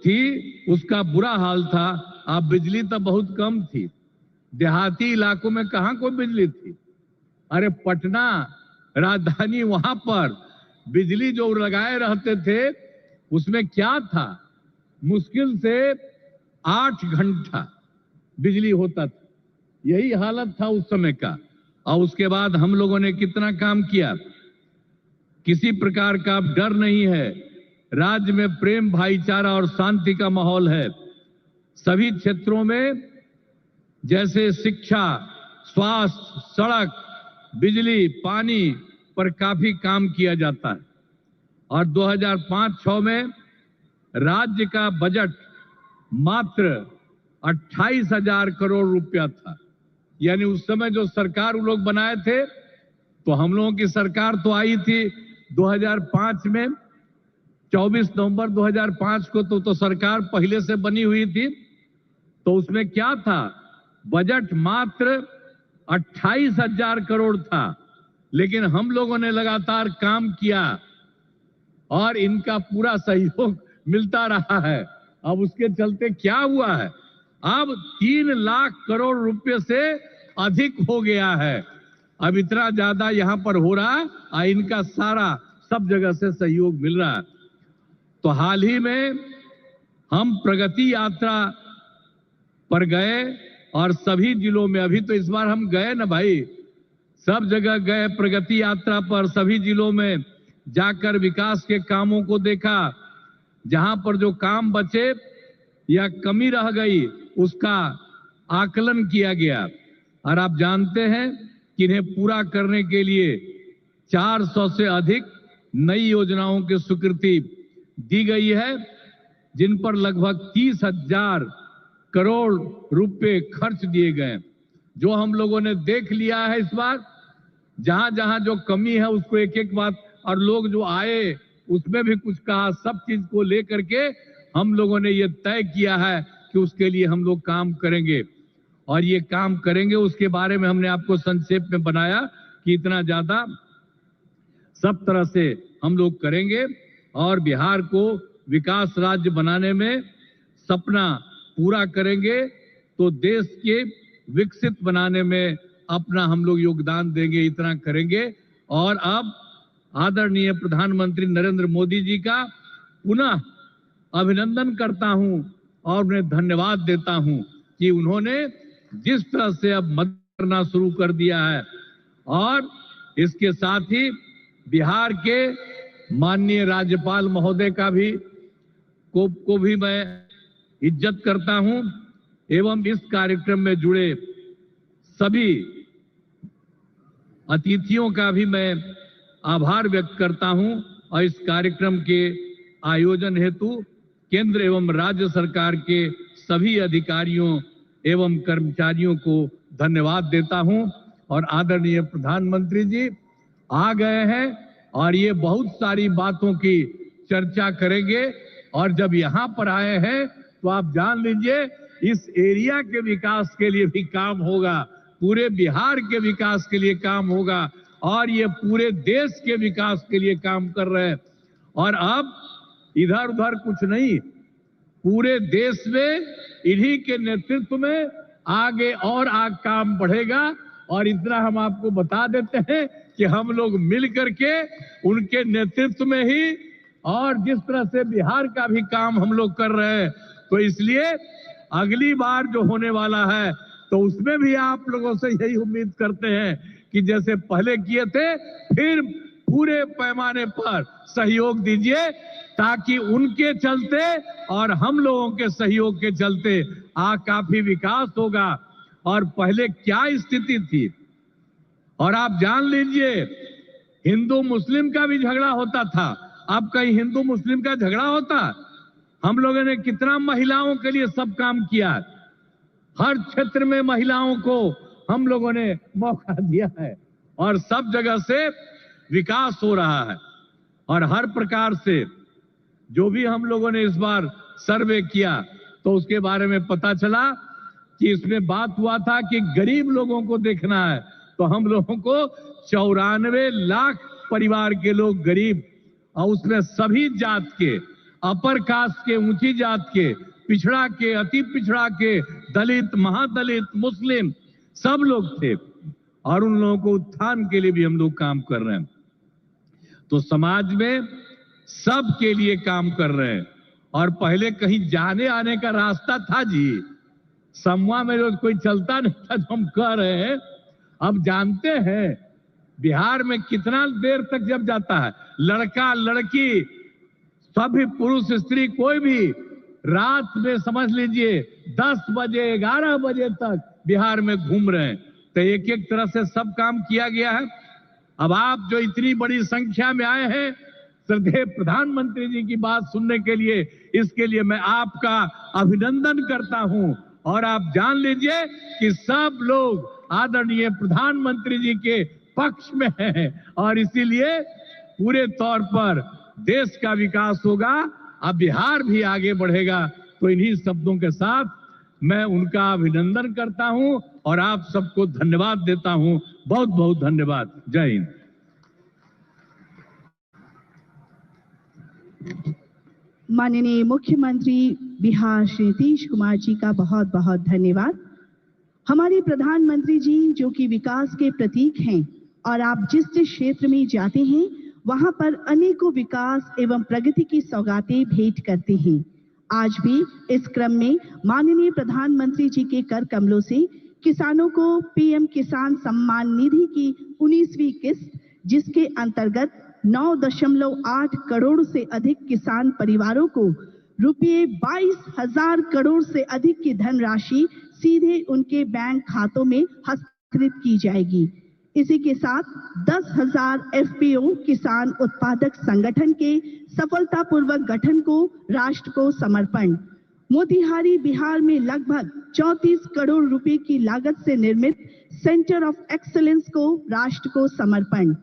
थी उसका बुरा हाल था। अब बिजली तो बहुत कम थी, देहाती इलाकों में कहां कोई बिजली थी। अरे पटना राजधानी, वहां पर बिजली जो लगाए रहते थे उसमें क्या था, मुश्किल से 8 घंटा बिजली होता था। यही हालत था उस समय का। और उसके बाद हम लोगों ने कितना काम किया, किसी प्रकार का डर नहीं है। राज्य में प्रेम, भाईचारा और शांति का माहौल है। सभी क्षेत्रों में जैसे शिक्षा, स्वास्थ्य, सड़क, बिजली, पानी पर काफी काम किया जाता है। और 2005-06 में राज्य का बजट मात्र 28,000 करोड़ रुपया था। यानी उस समय जो सरकार वो लोग बनाए थे, तो हम लोगों की सरकार तो आई थी 2005 में, 24 नवंबर 2005 को तो सरकार पहले से बनी हुई थी। तो उसमें क्या था, बजट मात्र 28,000 करोड़ था। लेकिन हम लोगों ने लगातार काम किया और इनका पूरा सहयोग मिलता रहा है। अब उसके चलते क्या हुआ है, अब 3 लाख करोड़ रुपए से अधिक हो गया है। अब इतना ज्यादा यहां पर हो रहा है और इनका सारा सब जगह से सहयोग मिल रहा है। तो हाल ही में हम प्रगति यात्रा पर गए और सभी जिलों में, अभी तो इस बार हम गए ना भाई, सब जगह गए प्रगति यात्रा पर, सभी जिलों में जाकर विकास के कामों को देखा। जहां पर जो काम बचे या कमी रह गई उसका आकलन किया गया। और आप जानते हैं कि इन्हें पूरा करने के लिए 400 से अधिक नई योजनाओं की स्वीकृति दी गई है, जिन पर लगभग 30,000 करोड़ रुपए खर्च दिए गए। जो हम लोगों ने देख लिया है इस बार, जहां जहां जो कमी है उसको एक एक बात, और लोग जो आए उसमें भी कुछ कहा, सब चीज को लेकर के हम लोगों ने ये तय किया है कि उसके लिए हम लोग काम करेंगे। और ये काम करेंगे उसके बारे में हमने आपको संक्षेप में बनाया कि इतना ज्यादा सब तरह से हम लोग करेंगे और बिहार को विकास राज्य बनाने में सपना पूरा करेंगे, तो देश के विकसित बनाने में अपना हम लोग योगदान देंगे, इतना करेंगे। और अब आदरणीय प्रधानमंत्री नरेंद्र मोदी जी का पुनः अभिनंदन करता हूं और उन्हें धन्यवाद देता हूं कि उन्होंने जिस तरह से अब मदद करना शुरू कर दिया है, और इसके साथ ही बिहार के माननीय राज्यपाल महोदय का भी को भी मैं इज्जत करता हूं, एवं इस कार्यक्रम में जुड़े सभी अतिथियों का भी मैं आभार व्यक्त करता हूं। और इस कार्यक्रम के आयोजन हेतु केंद्र एवं राज्य सरकार के सभी अधिकारियों एवं कर्मचारियों को धन्यवाद देता हूं। और आदरणीय प्रधानमंत्री जी आ गए हैं और ये बहुत सारी बातों की चर्चा करेंगे। और जब यहां पर आए हैं तो आप जान लीजिए इस एरिया के विकास के लिए भी काम होगा, पूरे बिहार के विकास के लिए काम होगा, और ये पूरे देश के विकास के लिए काम कर रहे हैं। और अब इधर उधर कुछ नहीं, पूरे देश में इन्हीं के नेतृत्व में आगे और काम बढ़ेगा। और इतना हम आपको बता देते हैं कि हम लोग मिल करके उनके नेतृत्व में ही, और जिस तरह से बिहार का भी काम हम लोग कर रहे हैं तो इसलिए अगली बार जो होने वाला है तो उसमें भी आप लोगों से यही उम्मीद करते हैं कि जैसे पहले किए थे फिर पूरे पैमाने पर सहयोग दीजिए, ताकि उनके चलते और हम लोगों के सहयोग के चलते काफी विकास होगा। और पहले क्या स्थिति थी, और आप जान लीजिए हिंदू मुस्लिम का भी झगड़ा होता था, अब कहीं हिंदू मुस्लिम का झगड़ा होता? हम लोगों ने कितना महिलाओं के लिए सब काम किया, हर क्षेत्र में महिलाओं को हम लोगों ने मौका दिया है और सब जगह से विकास हो रहा है। और हर प्रकार से जो भी हम लोगों ने इस बार सर्वे किया तो उसके बारे में पता चला कि इसमें बात हुआ था कि गरीब लोगों को देखना है, तो हम लोगों को 94 लाख परिवार के लोग गरीब, और उसमें सभी जात के, अपर कास्ट के, ऊंची जात के, पिछड़ा के, अति पिछड़ा के, दलित, महादलित, मुस्लिम, सब लोग थे। और उन लोगों को उत्थान के लिए भी हम लोग काम कर रहे हैं। तो समाज में सब के लिए काम कर रहे हैं। और पहले कहीं जाने आने का रास्ता था जी, समूह में जो कोई चलता नहीं था, तो हम कह रहे हैं अब जानते हैं बिहार में कितना देर तक जब जाता है, लड़का लड़की सभी पुरुष स्त्री कोई भी रात में समझ लीजिए 10 बजे 11 बजे तक बिहार में घूम रहे हैं। तो एक एक तरह से सब काम किया गया है। अब आप जो इतनी बड़ी संख्या में आए हैं श्रद्धेय प्रधानमंत्री जी की बात सुनने के लिए, इसके लिए मैं आपका अभिनंदन करता हूं। और आप जान लीजिए कि सब लोग आदरणीय प्रधानमंत्री जी के पक्ष में हैं और इसीलिए पूरे तौर पर देश का विकास होगा, अब बिहार भी आगे बढ़ेगा। तो इन्हीं शब्दों के साथ मैं उनका अभिनंदन करता हूं और आप सबको धन्यवाद देता हूं। बहुत बहुत धन्यवाद। जय हिंद। माननीय मुख्यमंत्री बिहार श्री नीतीश कुमार जी का बहुत बहुत धन्यवाद। हमारे प्रधानमंत्री जी जो कि विकास के प्रतीक हैं और आप जिस जिस क्षेत्र में जाते हैं वहां पर अनेकों विकास एवं प्रगति की सौगातें भेंट करते हैं। आज भी इस क्रम में माननीय प्रधानमंत्री जी के कर कमलों से किसानों को पीएम किसान सम्मान निधि की 19वीं किस्त, जिसके अंतर्गत 9.8 करोड़ से अधिक किसान परिवारों को रुपये 22,000 करोड़ से अधिक की धनराशि सीधे उनके बैंक खातों में हस्तांतरित की जाएगी। इसी के साथ 10,000 एफपीओ किसान उत्पादक संगठन के सफलतापूर्वक गठन को राष्ट्र को समर्पण। मोतिहारी बिहार में लगभग 34 करोड़ रुपए की लागत से निर्मित सेंटर ऑफ एक्सीलेंस को राष्ट्र को समर्पण।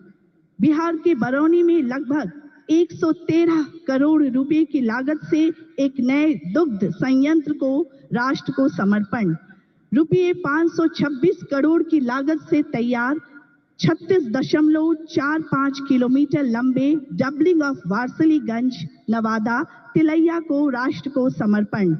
बिहार के बरौनी में लगभग 113 करोड़ रुपए की लागत से एक नए दुग्ध संयंत्र को राष्ट्र को समर्पण। रुपये 526 करोड़ की लागत से तैयार 36.45 किलोमीटर लंबे डबलिंग ऑफ वारसलीगंज नवादा तिलैया को राष्ट्र को समर्पण।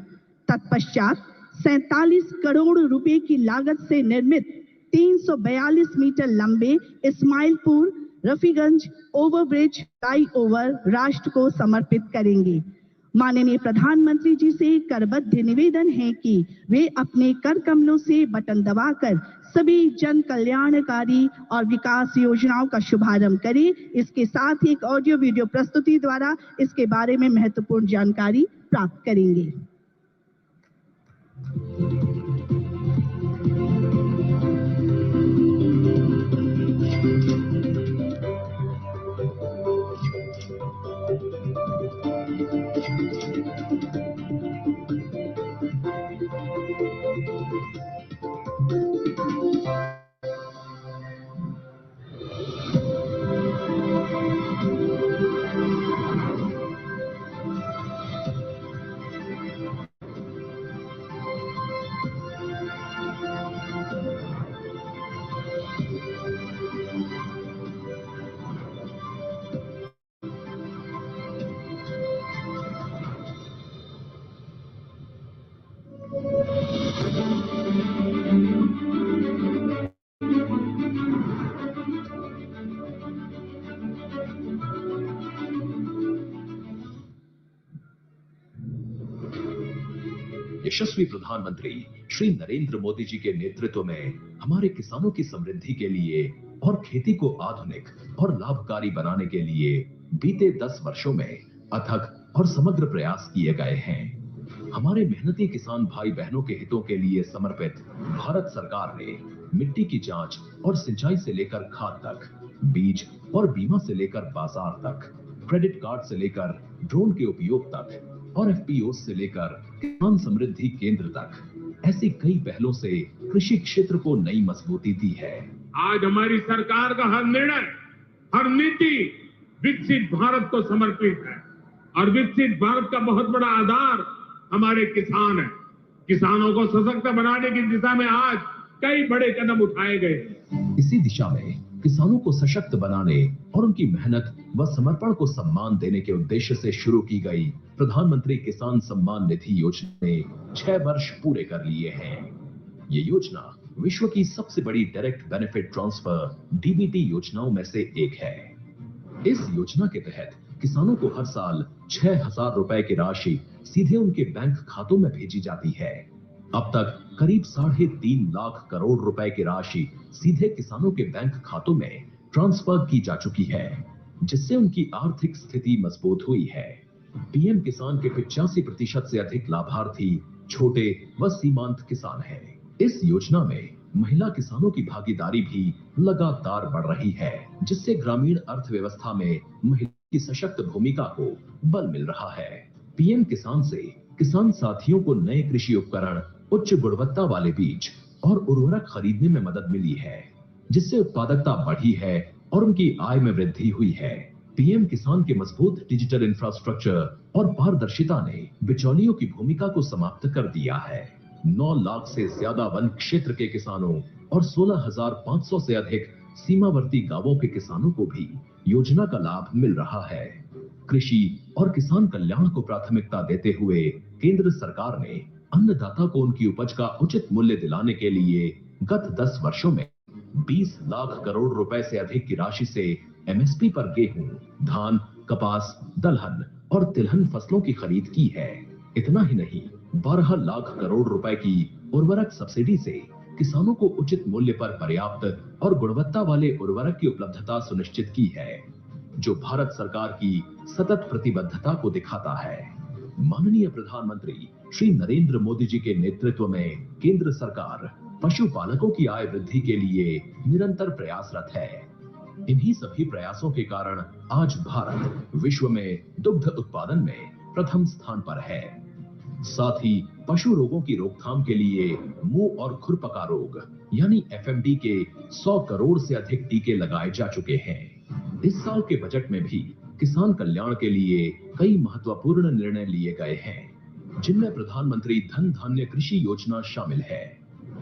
तत्पश्चात 47 करोड़ रुपए की लागत से निर्मित 342 मीटर लंबे इस्माइलपुर रफीगंज ओवरब्रिज फ्लाईओवर राष्ट्र को समर्पित करेंगे। माननीय प्रधानमंत्री जी से करबद्ध निवेदन है कि वे अपने कर कमलों से बटन दबाकर सभी जन कल्याणकारी और विकास योजनाओं का शुभारंभ करें। इसके साथ ही एक ऑडियो वीडियो प्रस्तुति द्वारा इसके बारे में महत्वपूर्ण जानकारी प्राप्त करेंगे। यशस्वी प्रधानमंत्री श्री नरेंद्र मोदी जी के नेतृत्व में हमारे किसानों की समृद्धि के लिए और खेती को आधुनिक और लाभकारी बनाने के लिए बीते 10 वर्षों में अथक और समग्र प्रयास किए गए हैं। हमारे मेहनती किसान भाई बहनों के हितों के लिए समर्पित भारत सरकार ने मिट्टी की जांच और सिंचाई से लेकर खाद तक, बीज और बीमा से लेकर बाजार तक, क्रेडिट कार्ड से लेकर ड्रोन के उपयोग तक और एफपीओ से लेकर किसान समृद्धि केंद्र तक ऐसी कई पहलों से कृषि क्षेत्र को नई मजबूती दी है। आज हमारी सरकार का हर निर्णय, हर नीति विकसित भारत को समर्पित है और विकसित भारत का बहुत बड़ा आधार हमारे किसान हैं। किसानों को सशक्त बनाने की दिशा में आज कई बड़े कदम उठाए गए। इसी दिशा में किसानों को सशक्त बनाने और उनकी मेहनत व समर्पण को सम्मान देने के उद्देश्य से शुरू की गई प्रधानमंत्री किसान सम्मान निधि योजना ने 6 वर्ष पूरे कर लिए हैं। ये योजना विश्व की सबसे बड़ी डायरेक्ट बेनिफिट ट्रांसफर डीबीटी योजनाओं में से एक है। इस योजना के तहत किसानों को हर साल 6,000 रुपए की राशि सीधे उनके बैंक खातों में भेजी जाती है। अब तक करीब 3.5 लाख करोड़ रुपए की राशि सीधे किसानों के बैंक खातों में ट्रांसफर की जा चुकी है, जिससे उनकी आर्थिक स्थिति मजबूत हुई है। पीएम किसान के 85% से अधिक लाभार्थी छोटे व सीमांत किसान हैं। इस योजना में महिला किसानों की भागीदारी भी लगातार बढ़ रही है, जिससे ग्रामीण अर्थव्यवस्था में महिला की सशक्त भूमिका को बल मिल रहा है। पीएम किसान से किसान साथियों को नए कृषि उपकरण, उच्च गुणवत्ता वाले बीज और उर्वरक खरीदने में मदद मिली है, जिससे उत्पादकता बढ़ी है और उनकी आय में वृद्धि हुई है। पीएम किसान के मजबूत डिजिटल इंफ्रास्ट्रक्चर और पारदर्शिता ने बिचौलियों की भूमिका को समाप्त कर दिया है। 9 लाख से ज्यादा वन क्षेत्र के किसानों और 16,500 से अधिक सीमावर्ती गांवों के किसानों को भी योजना का लाभ मिल रहा है। कृषि और किसान कल्याण को प्राथमिकता देते हुए केंद्र सरकार ने अन्नदाता को उनकी उपज का उचित मूल्य दिलाने के लिए गत 10 वर्षों में 20 लाख करोड़ रुपए से अधिक की राशि से एमएसपी पर गेहूं, धान, कपास, दलहन और तिलहन फसलों की खरीद की है। इतना ही नहीं, 12 लाख करोड़ रुपए की उर्वरक सब्सिडी से किसानों को उचित मूल्य पर पर्याप्त और गुणवत्ता वाले उर्वरक की उपलब्धता सुनिश्चित की है, जो भारत सरकार की सतत प्रतिबद्धता को दिखाता है। माननीय प्रधानमंत्री श्री नरेंद्र मोदी जी के नेतृत्व में केंद्र सरकार पशुपालकों की आय वृद्धि के लिए निरंतर प्रयासरत है। इन्हीं सभी प्रयासों के कारण आज भारत विश्व में दुग्ध उत्पादन में प्रथम स्थान पर है। साथ ही पशु रोगों की रोकथाम के लिए मुंह और खुरपका रोग यानी एफएमडी के 100 करोड़ से अधिक टीके लगाए जा चुके हैं। इस साल के बजट में भी किसान कल्याण के लिए कई महत्वपूर्ण निर्णय लिए गए हैं, जिनमें प्रधानमंत्री धन धान्य कृषि योजना शामिल है,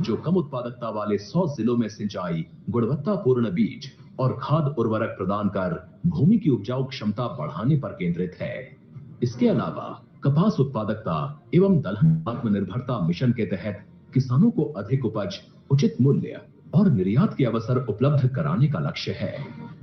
जो कम उत्पादकता वाले 100 जिलों में सिंचाई, गुणवत्तापूर्ण बीज और खाद उर्वरक प्रदान कर भूमि की उपजाऊ क्षमता बढ़ाने पर केंद्रित है। इसके अलावा कपास उत्पादकता एवं दलहन आत्मनिर्भरता मिशन के तहत किसानों को अधिक उपज, उचित मूल्य और निर्यात के अवसर उपलब्ध कराने का लक्ष्य है।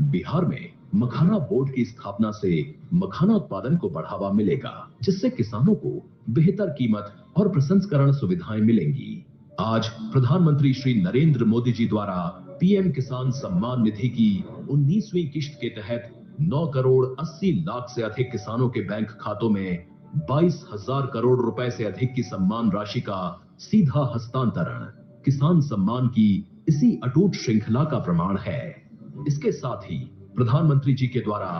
बिहार में मखाना बोर्ड की स्थापना से मखाना उत्पादन को बढ़ावा मिलेगा, जिससे किसानों को बेहतर कीमत और प्रसंस्करण सुविधाएं मिलेंगी। आज प्रधानमंत्री श्री नरेंद्र मोदी जी द्वारा पीएम किसान सम्मान निधि की 19वीं किश्त के तहत 9 करोड़ 80 लाख से अधिक किसानों के बैंक खातों में 22,000 करोड़ रुपए से अधिक की सम्मान राशि का सीधा हस्तांतरण किसान सम्मान की इसी अटूट श्रृंखला का प्रमाण है। इसके साथ ही प्रधानमंत्री जी के द्वारा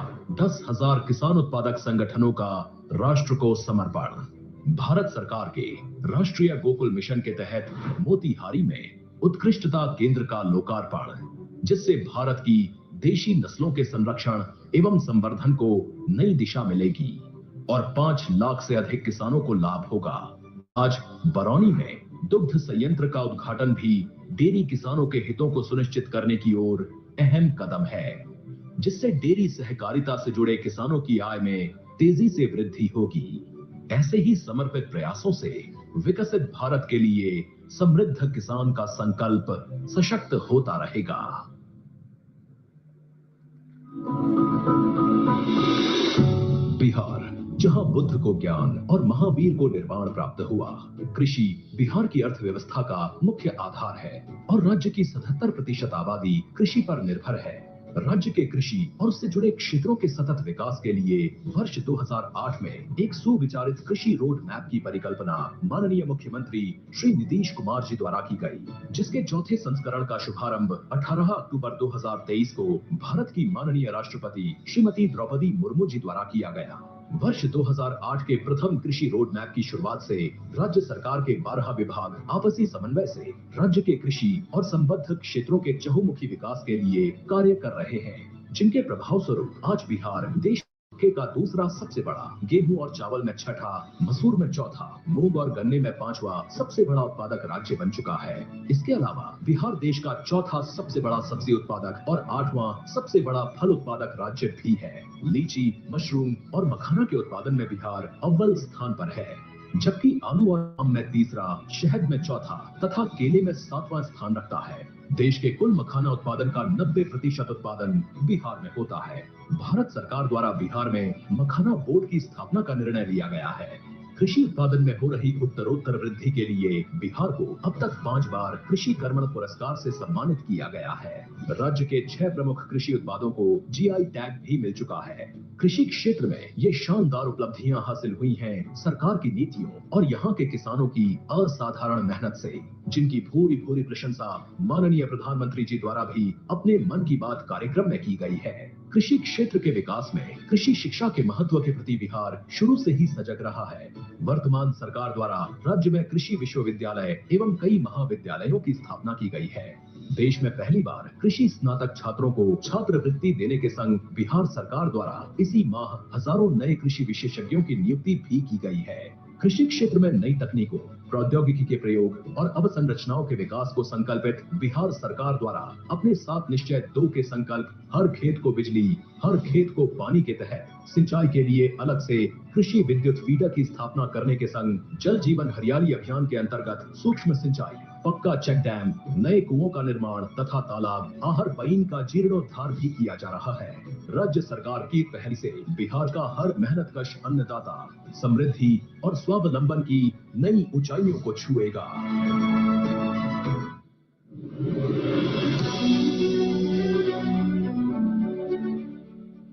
10,000 किसान उत्पादक संगठनों का राष्ट्र को समर्पण, भारत सरकार के राष्ट्रीय गोकुल मिशन के तहत मोतीहारी में उत्कृष्टता केंद्र का लोकार्पण, जिससे भारत की देशी नस्लों के संरक्षण एवं संवर्धन को नई दिशा मिलेगी और 5 लाख से अधिक किसानों को लाभ होगा। आज बरौनी में दुग्ध संयंत्र का उद्घाटन भी डेयरी किसानों के हितों को सुनिश्चित करने की ओर अहम कदम है, जिससे डेयरी सहकारिता से जुड़े किसानों की आय में तेजी से वृद्धि होगी। ऐसे ही समर्पित प्रयासों से विकसित भारत के लिए समृद्ध किसान का संकल्प सशक्त होता रहेगा। बिहार जहां बुद्ध को ज्ञान और महावीर को निर्वाण प्राप्त हुआ। कृषि बिहार की अर्थव्यवस्था का मुख्य आधार है और राज्य की 77% आबादी कृषि पर निर्भर है। राज्य के कृषि और उससे जुड़े क्षेत्रों के सतत विकास के लिए वर्ष 2008 में एक सुविचारित कृषि रोड मैप की परिकल्पना माननीय मुख्यमंत्री श्री नीतीश कुमार जी द्वारा की गई, जिसके चौथे संस्करण का शुभारंभ 18 अक्टूबर 2023 को भारत की माननीय राष्ट्रपति श्रीमती द्रौपदी मुर्मू जी द्वारा किया गया। वर्ष 2008 के प्रथम कृषि रोड मैप की शुरुआत से राज्य सरकार के 12 विभाग आपसी समन्वय से राज्य के कृषि और संबद्ध क्षेत्रों के चहुमुखी विकास के लिए कार्य कर रहे हैं, जिनके प्रभाव स्वरूप आज बिहार देश का दूसरा सबसे बड़ा, गेहूं और चावल में छठा, मसूर में चौथा, मूंग और गन्ने में 5वां सबसे बड़ा उत्पादक राज्य बन चुका है। इसके अलावा बिहार देश का चौथा सबसे बड़ा सब्जी उत्पादक और 8वां सबसे बड़ा फल उत्पादक राज्य भी है। लीची, मशरूम और मखाना के उत्पादन में बिहार अव्वल स्थान पर है, जबकि आलू और आम में तीसरा, शहद में चौथा तथा केले में 7वां स्थान रखता है। देश के कुल मखाना उत्पादन का 90% उत्पादन बिहार में होता है। भारत सरकार द्वारा बिहार में मखाना बोर्ड की स्थापना का निर्णय लिया गया है। कृषि उत्पादन में हो रही उत्तरोत्तर वृद्धि के लिए बिहार को अब तक 5 बार कृषि कर्मण पुरस्कार से सम्मानित किया गया है। राज्य के 6 प्रमुख कृषि उत्पादों को जीआई टैग भी मिल चुका है। कृषि क्षेत्र में ये शानदार उपलब्धियां हासिल हुई हैं सरकार की नीतियों और यहाँ के किसानों की असाधारण मेहनत से, जिनकी भूरी भूरी प्रशंसा माननीय प्रधानमंत्री जी द्वारा भी अपने मन की बात कार्यक्रम में की गई है। कृषि क्षेत्र के विकास में कृषि शिक्षा के महत्व के प्रति बिहार शुरू से ही सजग रहा है। वर्तमान सरकार द्वारा राज्य में कृषि विश्वविद्यालय एवं कई महाविद्यालयों की स्थापना की गई है। देश में पहली बार कृषि स्नातक छात्रों को छात्रवृत्ति देने के संग बिहार सरकार द्वारा इसी माह हजारों नए कृषि विशेषज्ञों की नियुक्ति भी की गई है। कृषि क्षेत्र में नई तकनीकों, प्रौद्योगिकी के प्रयोग और अवसंरचनाओं के विकास को संकल्पित बिहार सरकार द्वारा अपने 7 निश्चय 2 के संकल्प हर खेत को बिजली, हर खेत को पानी के तहत सिंचाई के लिए अलग से कृषि विद्युत फीडर की स्थापना करने के संग जल जीवन हरियाली अभियान के अंतर्गत सूक्ष्म सिंचाई, पक्का चेक डैम, नए कुओं का निर्माण तथा तालाब, आहर पईन का जीर्णोद्धार भी किया जा रहा है। राज्य सरकार की पहल से बिहार का हर मेहनतकश अन्नदाता समृद्धि और स्वावलंबन की नई ऊंचाइयों को छुएगा।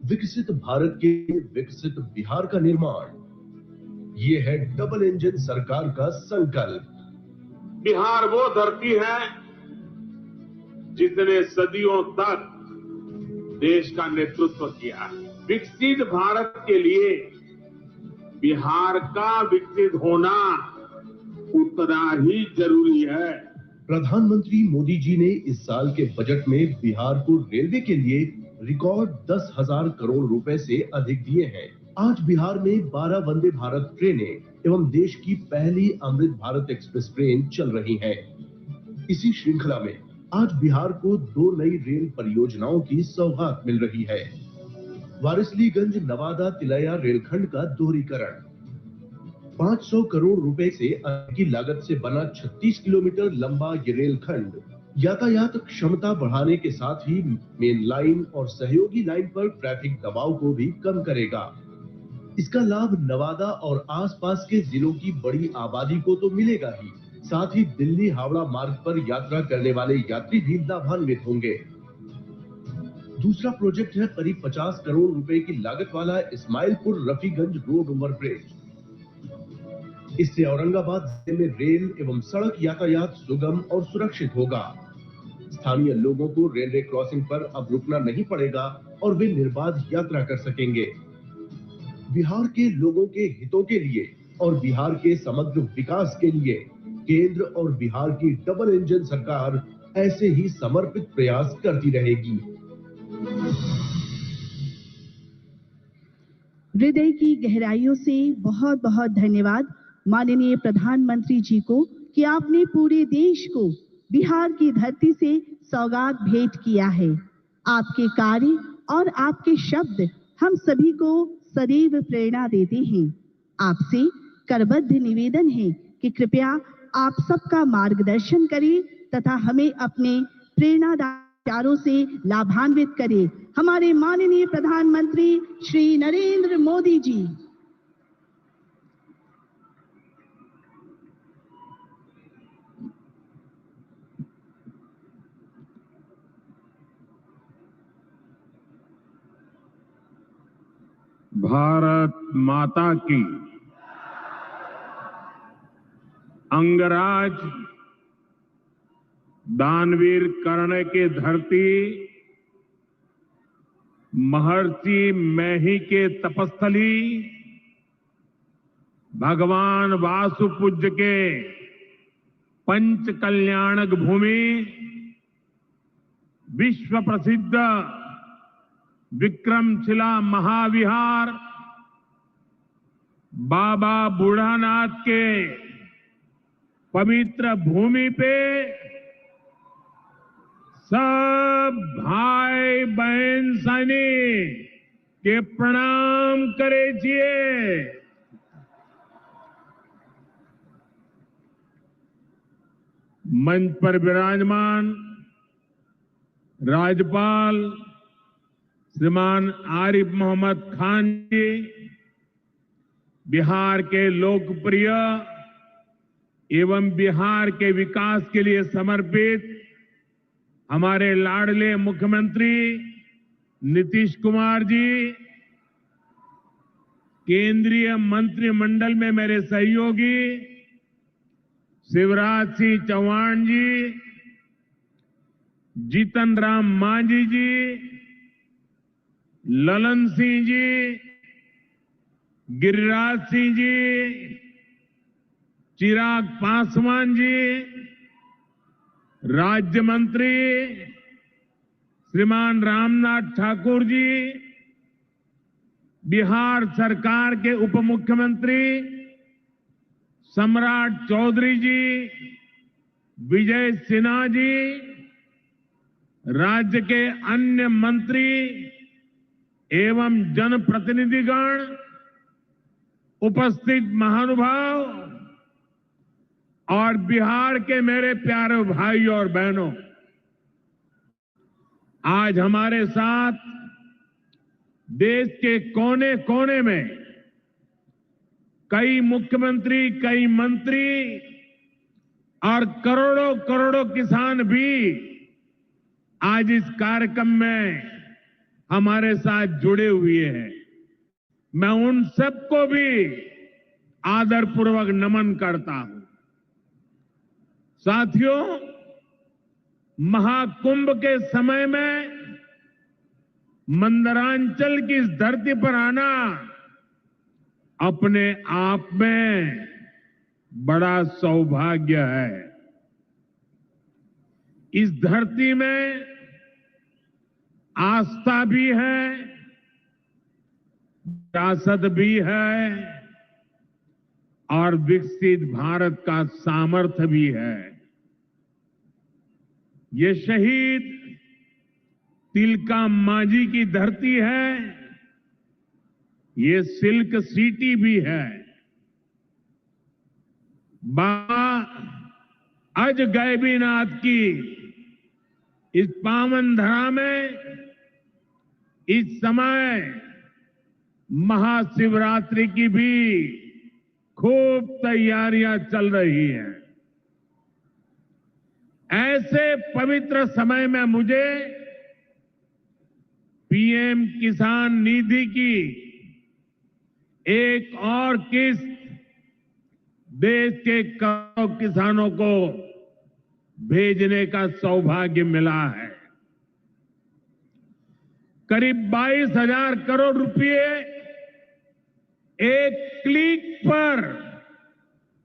विकसित भारत के विकसित बिहार का निर्माण, ये है डबल इंजन सरकार का संकल्प। बिहार वो धरती है जिसने सदियों तक देश का नेतृत्व किया है। विकसित भारत के लिए बिहार का विकसित होना उतना ही जरूरी है। प्रधानमंत्री मोदी जी ने इस साल के बजट में बिहार को रेलवे के लिए रिकॉर्ड 10,000 करोड़ रुपए से अधिक दिए हैं। आज बिहार में 12 वंदे भारत ट्रेनें एवं देश की पहली अमृत भारत एक्सप्रेस ट्रेन चल रही है। इसी श्रृंखला में आज बिहार को 2 नई रेल परियोजनाओं की सौगात मिल रही है। वारिसलीगंज नवादा तिलैया रेलखंड का दोहरीकरण, 500 करोड़ रुपए से अधिक की लागत से बना 36 किलोमीटर लंबा ये रेलखंड यातायात क्षमता बढ़ाने के साथ ही मेन लाइन और सहयोगी लाइन पर ट्रैफिक दबाव को भी कम करेगा। इसका लाभ नवादा और आसपास के जिलों की बड़ी आबादी को तो मिलेगा ही, साथ ही दिल्ली हावड़ा मार्ग पर यात्रा करने वाले यात्री भी लाभान्वित होंगे। दूसरा प्रोजेक्ट है करीब 50 करोड़ रुपए की लागत वाला इस्माइलपुर रफीगंज रोड ओवरब्रिज। इससे औरंगाबाद जिले में रेल एवं सड़क यातायात सुगम और सुरक्षित होगा। स्थानीय लोगों को रेलवे क्रॉसिंग पर अब रुकना नहीं पड़ेगा और वे निर्बाध यात्रा कर सकेंगे। बिहार के लोगों के हितों के लिए और बिहार के समग्र विकास के लिए केंद्र और बिहार की डबल इंजन सरकार ऐसे ही समर्पित प्रयास करती रहेगी। हृदय की गहराइयों से बहुत बहुत धन्यवाद माननीय प्रधानमंत्री जी को कि आपने पूरे देश को बिहार की धरती से सौगात भेंट किया है। आपके कार्य और आपके शब्द हम सभी को सदैव प्रेरणा देते हैं। आपसे करबद्ध निवेदन है कि कृपया आप सबका मार्गदर्शन करें तथा हमें अपने प्रेरणादायक विचारों से लाभान्वित करें। हमारे माननीय प्रधानमंत्री श्री नरेंद्र मोदी जी। भारत माता की। अंगराज दानवीर कर्ण के धरती, महर्षि मैही के तपस्थली, भगवान वासुपूज्य के पंच कल्याणक भूमि, विश्व प्रसिद्ध विक्रमशिला महाविहार, बाबा बूढ़ानाथ के पवित्र भूमि पे सब भाई बहन सैनिक के प्रणाम करे छिए। मंच पर विराजमान राज्यपाल श्रीमान आरिफ मोहम्मद खान जी, बिहार के लोकप्रिय एवं बिहार के विकास के लिए समर्पित हमारे लाडले मुख्यमंत्री नीतीश कुमार जी, केंद्रीय मंत्रिमंडल में मेरे सहयोगी शिवराज सिंह चौहान जी, जीतन राम मांझी जी, ललन सिंह जी, गिरिराज सिंह जी, चिराग पासवान जी, राज्य मंत्री श्रीमान रामनाथ ठाकुर जी, बिहार सरकार के उप मुख्यमंत्री सम्राट चौधरी जी, विजय सिन्हा जी, राज्य के अन्य मंत्री एवं जनप्रतिनिधिगण, उपस्थित महानुभाव और बिहार के मेरे प्यारे भाई और बहनों, आज हमारे साथ देश के कोने कोने में कई मुख्यमंत्री, कई मंत्री और करोड़ों करोड़ों किसान भी आज इस कार्यक्रम में हमारे साथ जुड़े हुए हैं। मैं उन सबको भी आदरपूर्वक नमन करता हूं। साथियों, महाकुंभ के समय में मंदरांचल की इस धरती पर आना अपने आप में बड़ा सौभाग्य है। इस धरती में आस्था भी है, विरासत भी है और विकसित भारत का सामर्थ्य भी है। ये शहीद तिलका मांझी की धरती है, ये सिल्क सिटी भी है। बाबा अजगैबीनाथ की इस पावन धरा में इस समय महाशिवरात्रि की भी खूब तैयारियां चल रही हैं। ऐसे पवित्र समय में मुझे पीएम किसान निधि की एक और किस्त देश के करोड़ों किसानों को भेजने का सौभाग्य मिला है। करीब 22,000 करोड़ रुपए एक क्लिक पर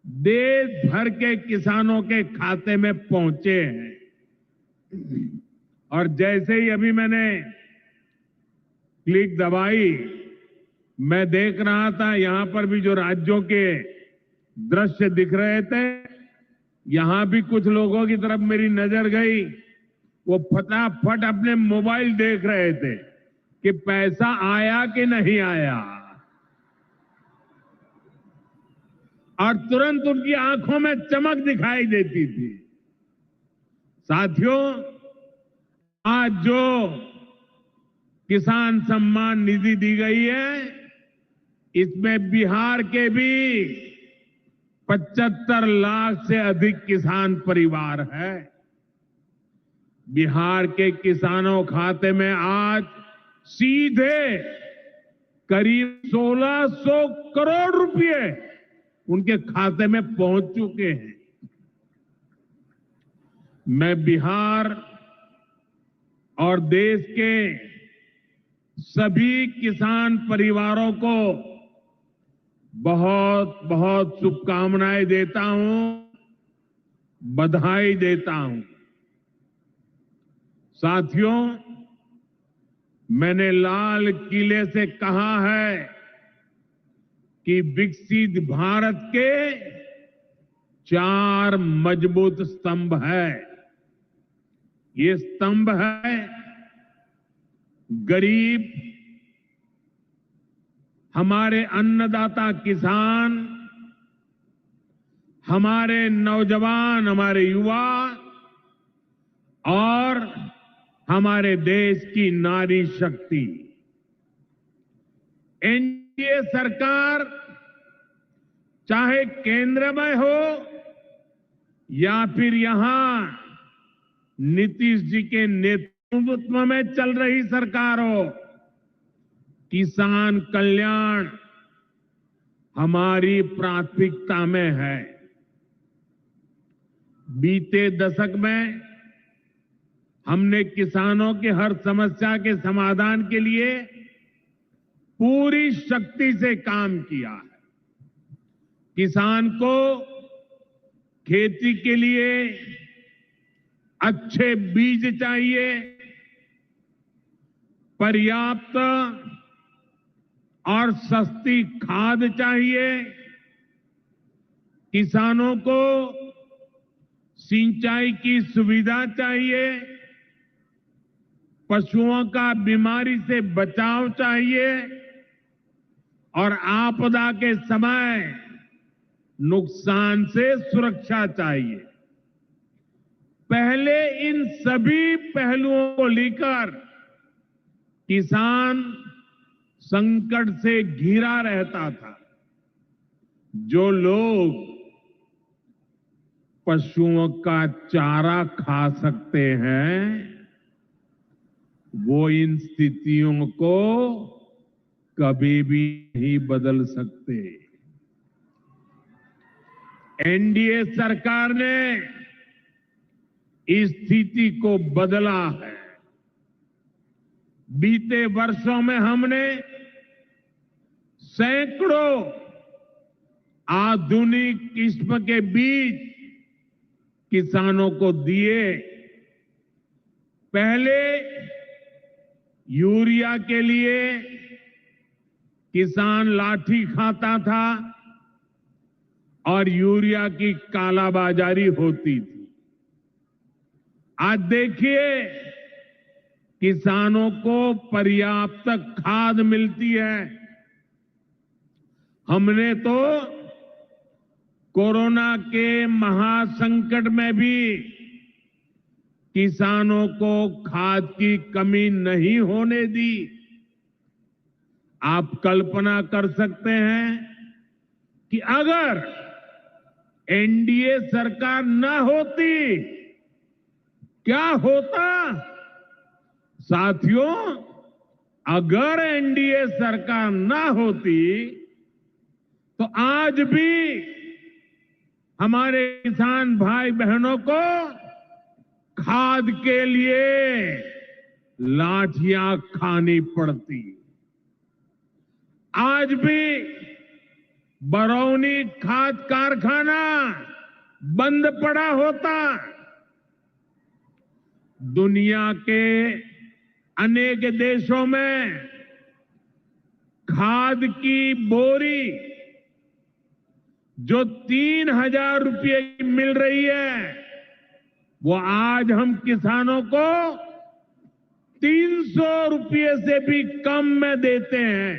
देश भर के किसानों के खाते में पहुंचे हैं। और जैसे ही अभी मैंने क्लिक दबाई, मैं देख रहा था यहां पर भी जो राज्यों के दृश्य दिख रहे थे, यहां भी कुछ लोगों की तरफ मेरी नजर गई। वो फटाफट अपने मोबाइल देख रहे थे कि पैसा आया कि नहीं आया, और तुरंत उनकी आंखों में चमक दिखाई देती थी। साथियों, आज जो किसान सम्मान निधि दी गई है, इसमें बिहार के भी 75 लाख से अधिक किसान परिवार है। बिहार के किसानों खाते में आज सीधे करीब 1600 करोड़ रुपए उनके खाते में पहुंच चुके हैं। मैं बिहार और देश के सभी किसान परिवारों को बहुत बहुत शुभकामनाएं देता हूं, बधाई देता हूं। साथियों, मैंने लाल किले से कहा है कि विकसित भारत के 4 मजबूत स्तंभ है। ये स्तंभ है गरीब, हमारे अन्नदाता किसान, हमारे नौजवान, हमारे युवा और हमारे देश की नारी शक्ति। एनडीए सरकार चाहे केंद्र में हो या फिर यहां नीतीश जी के नेतृत्व में चल रही सरकार हो, किसान कल्याण हमारी प्राथमिकता में है। बीते दशक में हमने किसानों की हर समस्या के समाधान के लिए पूरी शक्ति से काम किया है। किसान को खेती के लिए अच्छे बीज चाहिए, पर्याप्त और सस्ती खाद चाहिए, किसानों को सिंचाई की सुविधा चाहिए, पशुओं का बीमारी से बचाव चाहिए और आपदा के समय नुकसान से सुरक्षा चाहिए। पहले इन सभी पहलुओं को लेकर किसान संकट से घिरा रहता था। जो लोग पशुओं का चारा खा सकते हैं, वो इन स्थितियों को कभी भी नहीं बदल सकते। एनडीए सरकार ने इस स्थिति को बदला है। बीते वर्षों में हमने सैकड़ों आधुनिक किस्म के बीज किसानों को दिए। पहले यूरिया के लिए किसान लाठी खाता था और यूरिया की कालाबाजारी होती थी। आज देखिए, किसानों को पर्याप्त खाद मिलती है। हमने तो कोरोना के महासंकट में भी किसानों को खाद की कमी नहीं होने दी। आप कल्पना कर सकते हैं कि अगर एनडीए सरकार न होती, क्या होता? साथियों, अगर एनडीए सरकार न होती तो आज भी हमारे किसान भाई बहनों को खाद के लिए लाठियां खानी पड़ती। आज भी बरौनी खाद कारखाना बंद पड़ा होता। दुनिया के अनेक देशों में खाद की बोरी जो 3,000 रुपये की मिल रही है, वो आज हम किसानों को 300 रुपये से भी कम में देते हैं।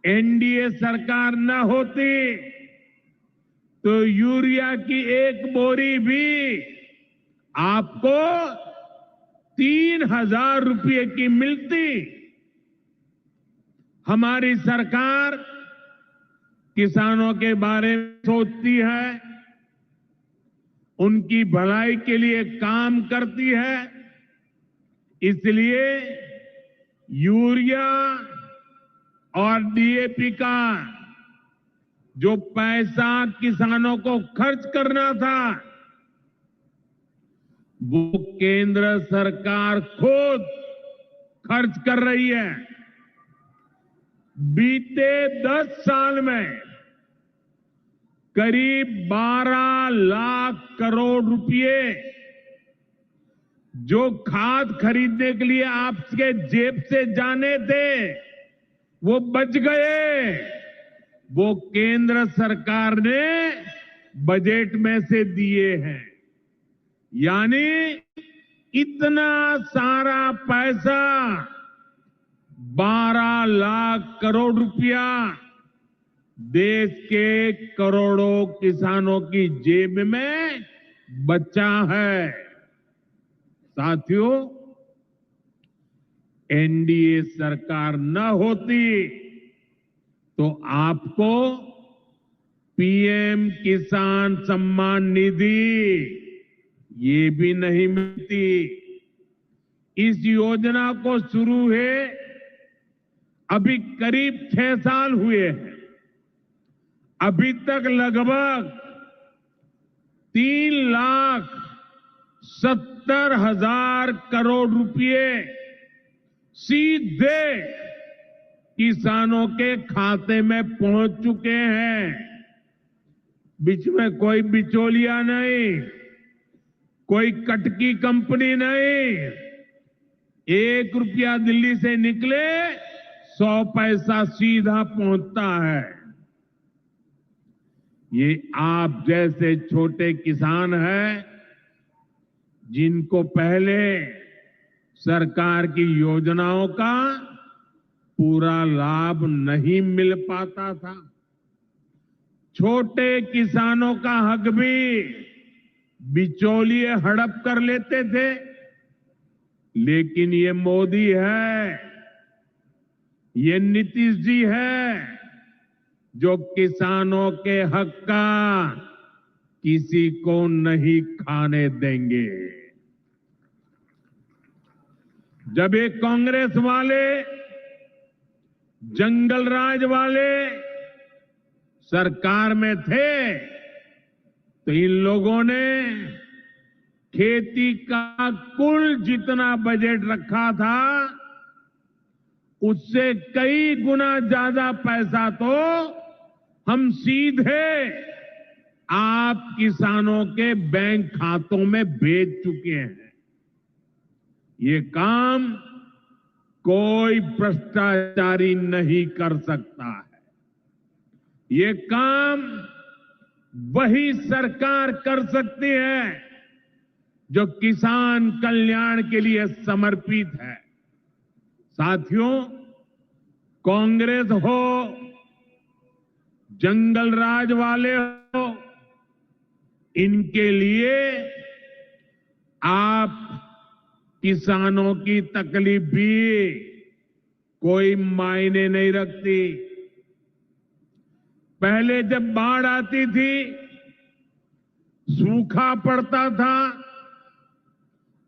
एनडीए सरकार न होती तो यूरिया की एक बोरी भी आपको 3,000 रुपये की मिलती। हमारी सरकार किसानों के बारे में सोचती है, उनकी भलाई के लिए काम करती है। इसलिए यूरिया और डीएपी का जो पैसा किसानों को खर्च करना था, वो केंद्र सरकार खुद खर्च कर रही है। बीते 10 साल में करीब 12 लाख करोड़ रुपए जो खाद खरीदने के लिए आपके जेब से जाने थे, वो बच गए। वो केंद्र सरकार ने बजट में से दिए हैं। यानी इतना सारा पैसा 12 लाख करोड़ रुपया देश के करोड़ों किसानों की जेब में बचा है। साथियों, एनडीए सरकार न होती तो आपको पीएम किसान सम्मान निधि ये भी नहीं मिलती। इस योजना को शुरू हुए अभी करीब 6 साल हुए हैं। अभी तक लगभग 3,70,000 करोड़ रुपए सीधे किसानों के खाते में पहुंच चुके हैं। बीच में कोई बिचौलिया नहीं, कोई कटकी कंपनी नहीं। 1 रुपया दिल्ली से निकले 100 पैसा सीधा पहुंचता है। ये आप जैसे छोटे किसान हैं जिनको पहले सरकार की योजनाओं का पूरा लाभ नहीं मिल पाता था। छोटे किसानों का हक भी बिचौलिए हड़प कर लेते थे, लेकिन ये मोदी है, ये नीतीश जी है जो किसानों के हक का किसी को नहीं खाने देंगे। जब ये कांग्रेस वाले, जंगल राज वाले सरकार में थे तो इन लोगों ने खेती का कुल जितना बजट रखा था उससे कई गुना ज्यादा पैसा तो हम सीधे आप किसानों के बैंक खातों में भेज चुके हैं। ये काम कोई भ्रष्टाचारी नहीं कर सकता है। ये काम वही सरकार कर सकती है जो किसान कल्याण के लिए समर्पित है। साथियों, कांग्रेस हो, जंगल राज वाले हो, इनके लिए आप किसानों की तकलीफ भी कोई मायने नहीं रखती। पहले जब बाढ़ आती थी, सूखा पड़ता था,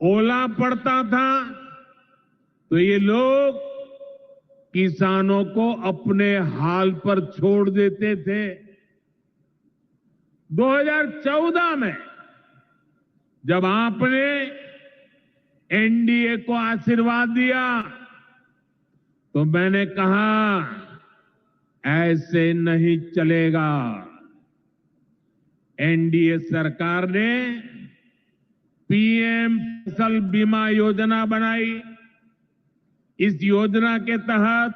ओला पड़ता था, तो ये लोग किसानों को अपने हाल पर छोड़ देते थे। 2014 में जब आपने एनडीए को आशीर्वाद दिया तो मैंने कहा ऐसे नहीं चलेगा। एनडीए सरकार ने पीएम फसल बीमा योजना बनाई। इस योजना के तहत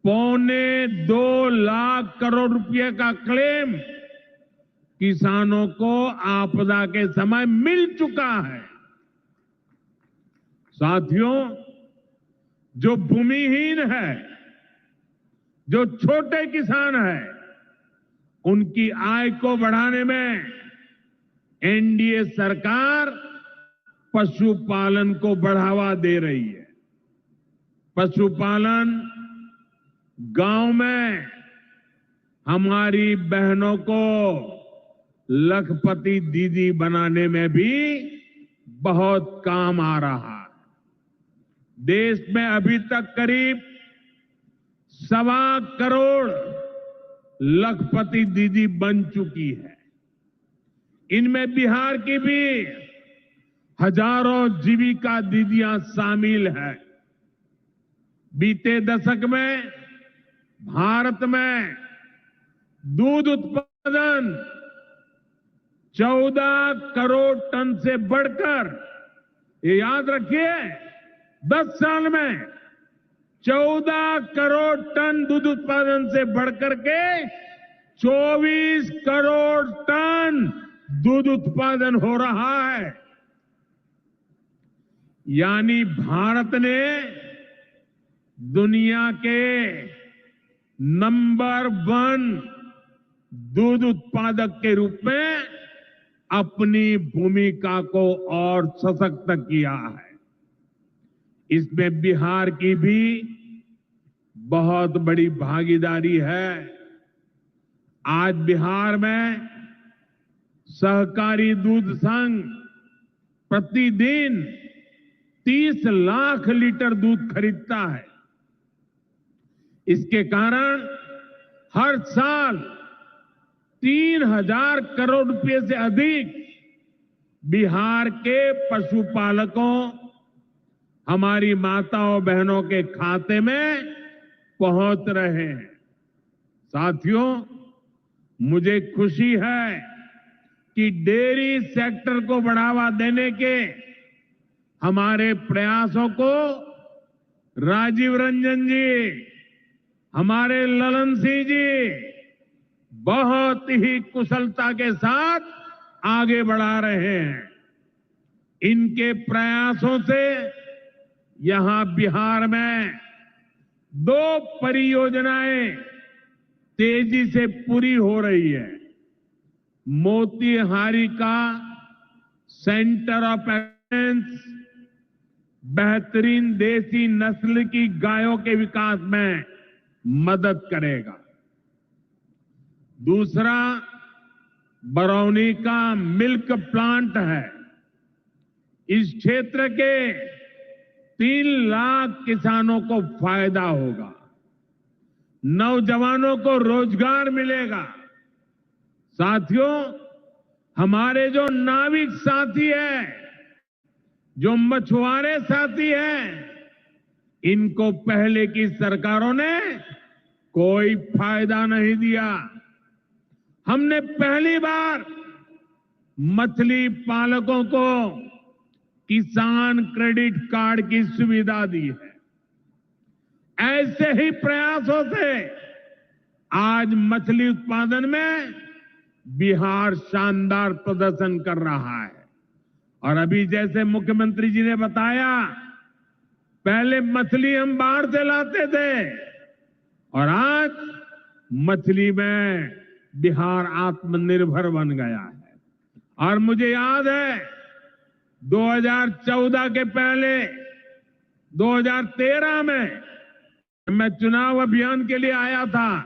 2.25 लाख करोड़ रुपए का क्लेम किसानों को आपदा के समय मिल चुका है। साथियों, जो भूमिहीन है, जो छोटे किसान है, उनकी आय को बढ़ाने में एनडीए सरकार पशुपालन को बढ़ावा दे रही है। पशुपालन गांव में हमारी बहनों को लखपति दीदी बनाने में भी बहुत काम आ रहा है। देश में अभी तक करीब 1.25 करोड़ लखपति दीदी बन चुकी है। इनमें बिहार की भी हजारों जीविका दीदियां शामिल है। बीते दशक में भारत में दूध उत्पादन 14 करोड़ टन से बढ़कर, ये याद रखिए, 10 साल में 14 करोड़ टन दूध उत्पादन से बढ़कर के 24 करोड़ टन दूध उत्पादन हो रहा है। यानी भारत ने दुनिया के नंबर 1 दूध उत्पादक के रूप में अपनी भूमिका को और सशक्त किया है। इसमें बिहार की भी बहुत बड़ी भागीदारी है। आज बिहार में सहकारी दूध संघ प्रतिदिन 30 लाख लीटर दूध खरीदता है। इसके कारण हर साल 3,000 करोड़ रुपए से अधिक बिहार के पशुपालकों, हमारी माताओं बहनों के खाते में पहुंच रहे हैं। साथियों, मुझे खुशी है कि डेयरी सेक्टर को बढ़ावा देने के हमारे प्रयासों को राजीव रंजन जी, हमारे ललन सिंह जी बहुत ही कुशलता के साथ आगे बढ़ा रहे हैं। इनके प्रयासों से यहां बिहार में 2 परियोजनाएं तेजी से पूरी हो रही है। मोतीहारी का सेंटर ऑफ एक्सीलेंस बेहतरीन देसी नस्ल की गायों के विकास में मदद करेगा। दूसरा बरौनी का मिल्क प्लांट है। इस क्षेत्र के 3 लाख किसानों को फायदा होगा, नौजवानों को रोजगार मिलेगा। साथियों, हमारे जो नाविक साथी हैं, जो मछुआरे साथी हैं, इनको पहले की सरकारों ने कोई फायदा नहीं दिया। हमने पहली बार मछली पालकों को किसान क्रेडिट कार्ड की सुविधा दी है। ऐसे ही प्रयासों से आज मछली उत्पादन में बिहार शानदार प्रदर्शन कर रहा है। और अभी जैसे मुख्यमंत्री जी ने बताया, पहले मछली हम बाहर से लाते थे और आज मछली में बिहार आत्मनिर्भर बन गया है। और मुझे याद है 2014 के पहले 2013 में मैं चुनाव अभियान के लिए आया था,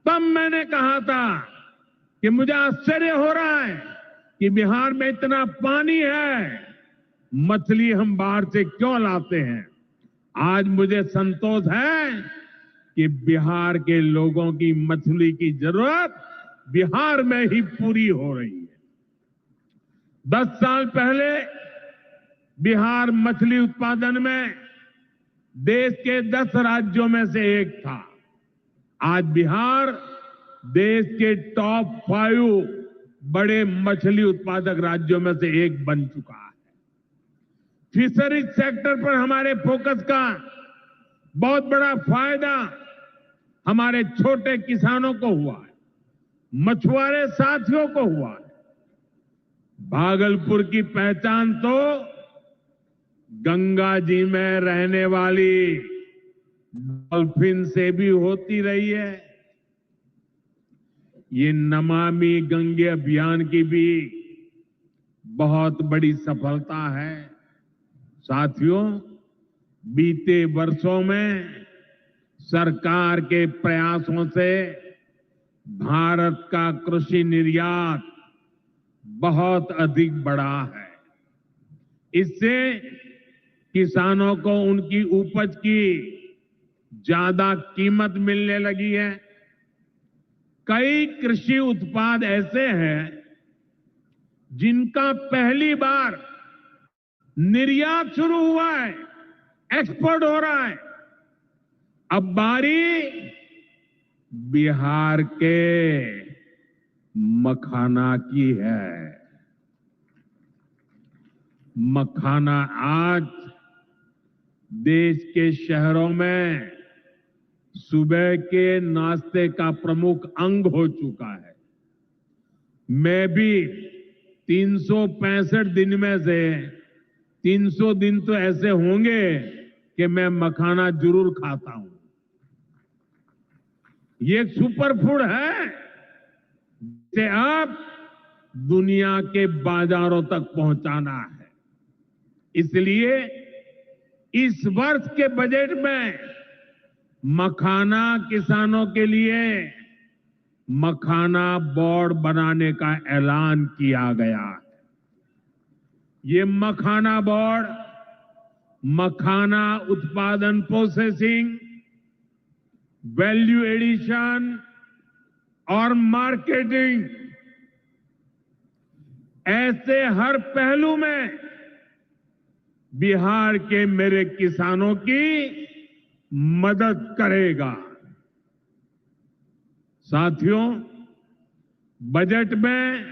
तब मैंने कहा था कि मुझे आश्चर्य हो रहा है कि बिहार में इतना पानी है, मछली हम बाहर से क्यों लाते हैं। आज मुझे संतोष है कि बिहार के लोगों की मछली की जरूरत बिहार में ही पूरी हो रही है। 10 साल पहले बिहार मछली उत्पादन में देश के 10 राज्यों में से एक था। आज बिहार देश के टॉप 5 बड़े मछली उत्पादक राज्यों में से एक बन चुका है। फिशरीज सेक्टर पर हमारे फोकस का बहुत बड़ा फायदा हमारे छोटे किसानों को हुआ है, मछुआरे साथियों को हुआ है। भागलपुर की पहचान तो गंगा जी में रहने वाली डॉल्फिन से भी होती रही है। ये नमामि गंगे अभियान की भी बहुत बड़ी सफलता है। साथियों, बीते वर्षों में सरकार के प्रयासों से भारत का कृषि निर्यात बहुत अधिक बढ़ा है। इससे किसानों को उनकी उपज की ज्यादा कीमत मिलने लगी है। कई कृषि उत्पाद ऐसे हैं जिनका पहली बार निर्यात शुरू हुआ है, एक्सपोर्ट हो रहा है। अब बारी बिहार के मखाना की है। मखाना आज देश के शहरों में सुबह के नाश्ते का प्रमुख अंग हो चुका है। मैं भी 365 दिन में से 300 दिन तो ऐसे होंगे कि मैं मखाना जरूर खाता हूं। ये एक सुपर फूड है जिसे अब दुनिया के बाजारों तक पहुंचाना है। इसलिए इस वर्ष के बजट में मखाना किसानों के लिए मखाना बोर्ड बनाने का ऐलान किया गया है। ये मखाना बोर्ड मखाना उत्पादन, प्रोसेसिंग, वैल्यू एडिशन और मार्केटिंग ऐसे हर पहलू में बिहार के मेरे किसानों की मदद करेगा। साथियों, बजट में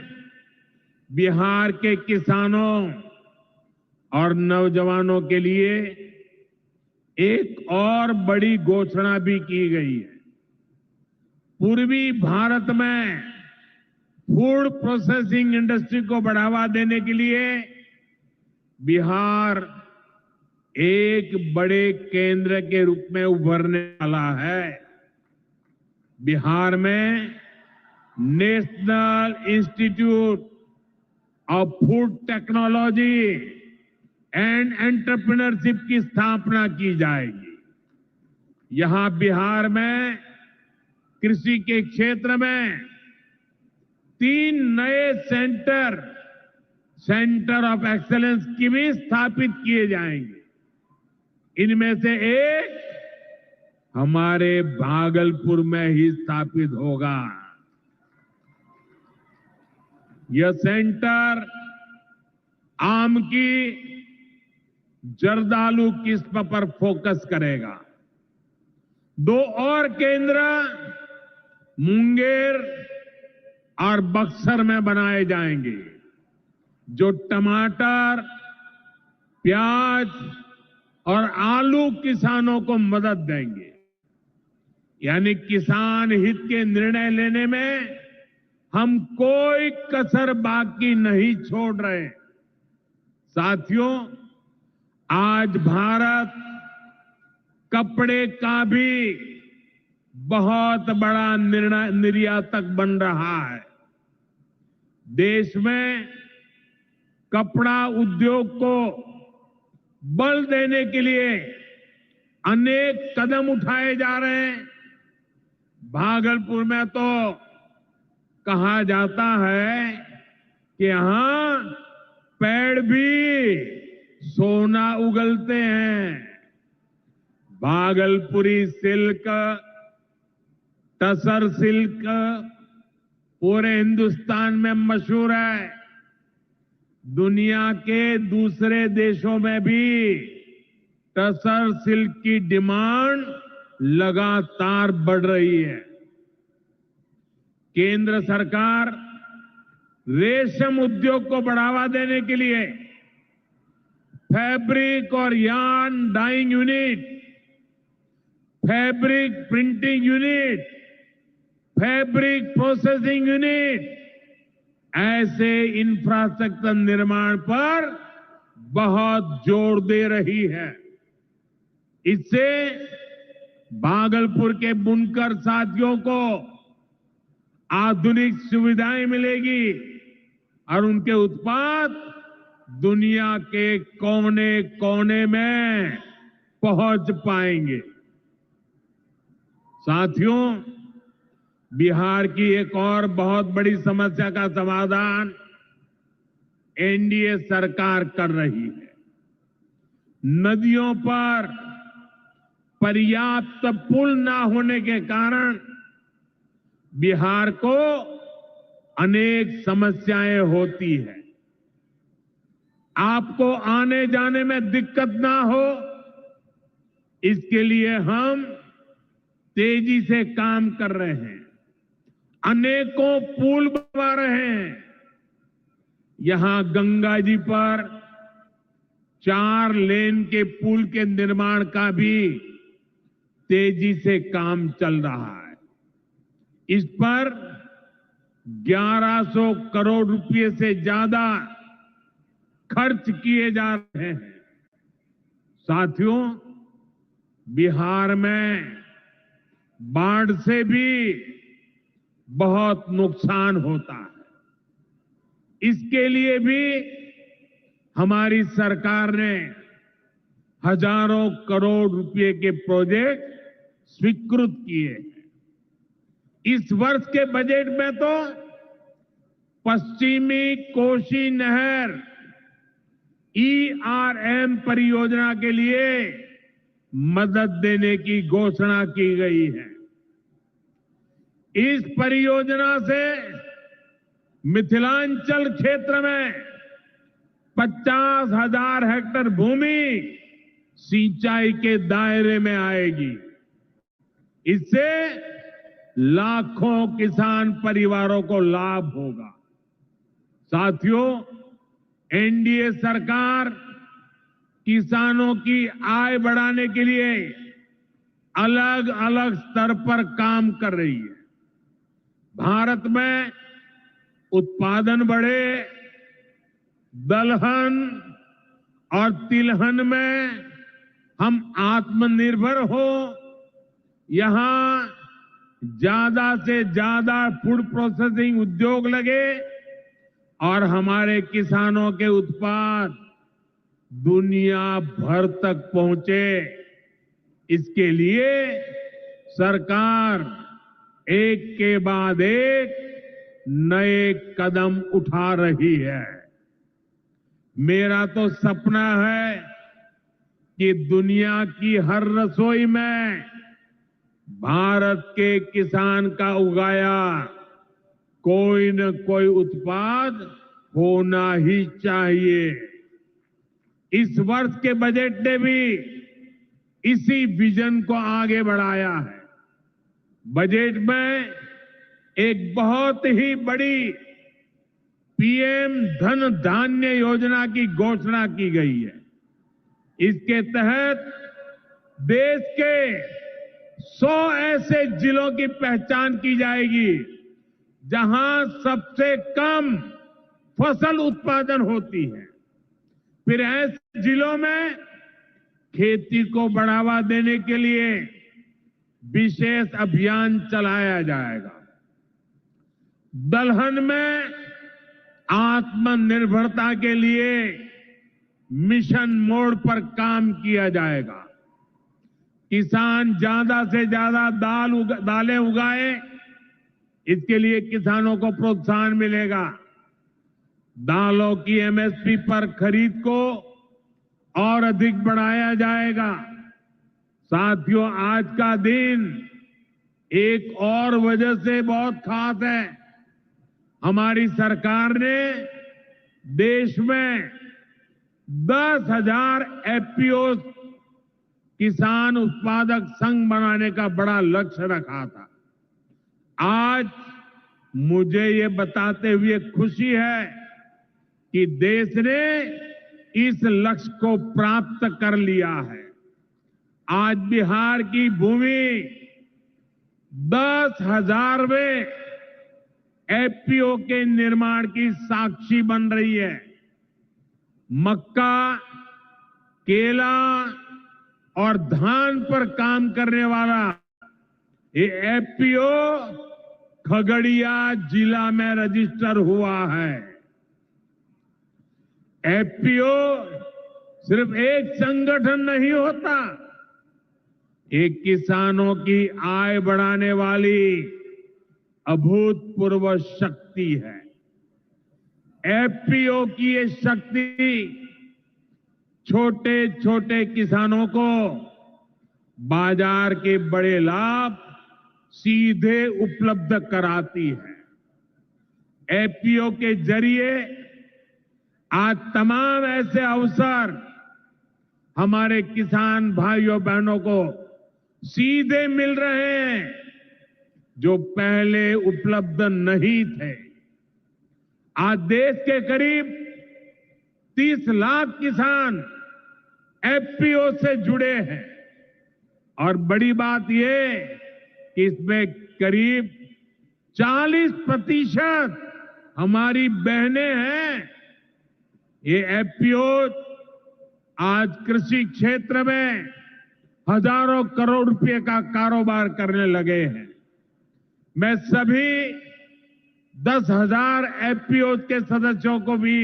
बिहार के किसानों और नौजवानों के लिए एक और बड़ी घोषणा भी की गई है। पूर्वी भारत में फूड प्रोसेसिंग इंडस्ट्री को बढ़ावा देने के लिए बिहार एक बड़े केंद्र के रूप में उभरने वाला है। बिहार में national institute of food technology and entrepreneurship की स्थापना की जाएगी। यहां बिहार में कृषि के क्षेत्र में 3 नए सेंटर ऑफ एक्सेलेंस की भी स्थापित किए जाएंगे। इनमें से एक हमारे भागलपुर में ही स्थापित होगा। यह सेंटर आम की जर्दालू किस्म पर फोकस करेगा। 2 और केंद्र मुंगेर और बक्सर में बनाए जाएंगे, जो टमाटर, प्याज और आलू किसानों को मदद देंगे। यानी किसान हित के निर्णय लेने में हम कोई कसर बाकी नहीं छोड़ रहे। साथियों, आज भारत कपड़े का भी बहुत बड़ा निर्यातक बन रहा है। देश में कपड़ा उद्योग को बल देने के लिए अनेक कदम उठाए जा रहे हैं। भागलपुर में तो कहा जाता है कि यहां पेड़ भी सोना उगलते हैं। भागलपुरी सिल्क, टसर सिल्क पूरे हिंदुस्तान में मशहूर है। दुनिया के दूसरे देशों में भी टसर सिल्क की डिमांड लगातार बढ़ रही है। केंद्र सरकार रेशम उद्योग को बढ़ावा देने के लिए फैब्रिक और yarn dyeing unit, fabric printing unit, fabric processing unit ऐसे इंफ्रास्ट्रक्चर निर्माण पर बहुत जोर दे रही है। इससे भागलपुर के बुनकर साथियों को आधुनिक सुविधाएं मिलेगी और उनके उत्पाद दुनिया के कोने कोने में पहुंच पाएंगे। साथियों, बिहार की एक और बहुत बड़ी समस्या का समाधान एनडीए सरकार कर रही है। नदियों पर पर्याप्त पुल ना होने के कारण बिहार को अनेक समस्याएं होती है। आपको आने जाने में दिक्कत ना हो, इसके लिए हम तेजी से काम कर रहे हैं। अनेकों पुल बनवा रहे हैं। यहां गंगा जी पर 4 लेन के पुल के निर्माण का भी तेजी से काम चल रहा है। इस पर 1100 करोड़ रुपए से ज्यादा खर्च किए जा रहे हैं। साथियों, बिहार में बाढ़ से भी बहुत नुकसान होता है। इसके लिए भी हमारी सरकार ने हजारों करोड़ रुपए के प्रोजेक्ट स्वीकृत किए हैं। इस वर्ष के बजट में तो पश्चिमी कोसी नहर ERM परियोजना के लिए मदद देने की घोषणा की गई है। इस परियोजना से मिथिलांचल क्षेत्र में 50,000 हेक्टेयर भूमि सिंचाई के दायरे में आएगी। इससे लाखों किसान परिवारों को लाभ होगा। साथियों, एनडीए सरकार किसानों की आय बढ़ाने के लिए अलग अलग स्तर पर काम कर रही है। भारत में उत्पादन बढ़े, दलहन और तिलहन में हम आत्मनिर्भर हो, यहां ज्यादा से ज्यादा फूड प्रोसेसिंग उद्योग लगे और हमारे किसानों के उत्पाद दुनिया भर तक पहुंचे। इसके लिए सरकार एक के बाद एक नए कदम उठा रही है। मेरा तो सपना है कि दुनिया की हर रसोई में भारत के किसान का उगाया कोई न कोई उत्पाद होना ही चाहिए। इस वर्ष के बजट ने भी इसी विजन को आगे बढ़ाया है। बजट में एक बहुत ही बड़ी पीएम धन धान्य योजना की घोषणा की गई है। इसके तहत देश के 100 ऐसे जिलों की पहचान की जाएगी जहां सबसे कम फसल उत्पादन होती है। फिर ऐसे जिलों में खेती को बढ़ावा देने के लिए विशेष अभियान चलाया जाएगा। दलहन में आत्मनिर्भरता के लिए मिशन मोड पर काम किया जाएगा। किसान ज्यादा से ज्यादा दालें उगाए, इसके लिए किसानों को प्रोत्साहन मिलेगा। दालों की एमएसपी पर खरीद को और अधिक बढ़ाया जाएगा। साथियों, आज का दिन एक और वजह से बहुत खास है। हमारी सरकार ने देश में 10,000 एफपीओ किसान उत्पादक संघ बनाने का बड़ा लक्ष्य रखा था। आज मुझे ये बताते हुए खुशी है कि देश ने इस लक्ष्य को प्राप्त कर लिया है। आज बिहार की भूमि 10,000वें एफपीओ के निर्माण की साक्षी बन रही है। मक्का, केला और धान पर काम करने वाला ये एफपीओ खगड़िया जिला में रजिस्टर हुआ है। एफपीओ सिर्फ एक संगठन नहीं होता, एक किसानों की आय बढ़ाने वाली अभूतपूर्व शक्ति है। एफपीओ की ये शक्ति छोटे छोटे किसानों को बाजार के बड़े लाभ सीधे उपलब्ध कराती है। एफपीओ के जरिए आज तमाम ऐसे अवसर हमारे किसान भाइयों बहनों को सीधे मिल रहे हैं जो पहले उपलब्ध नहीं थे। आज देश के करीब 30 लाख किसान एफपीओ से जुड़े हैं और बड़ी बात यह कि इसमें करीब 40% हमारी बहनें हैं। ये एफपीओ आज कृषि क्षेत्र में हजारों करोड़ रुपए का कारोबार करने लगे हैं। मैं सभी 10,000 एफपीओ के सदस्यों को भी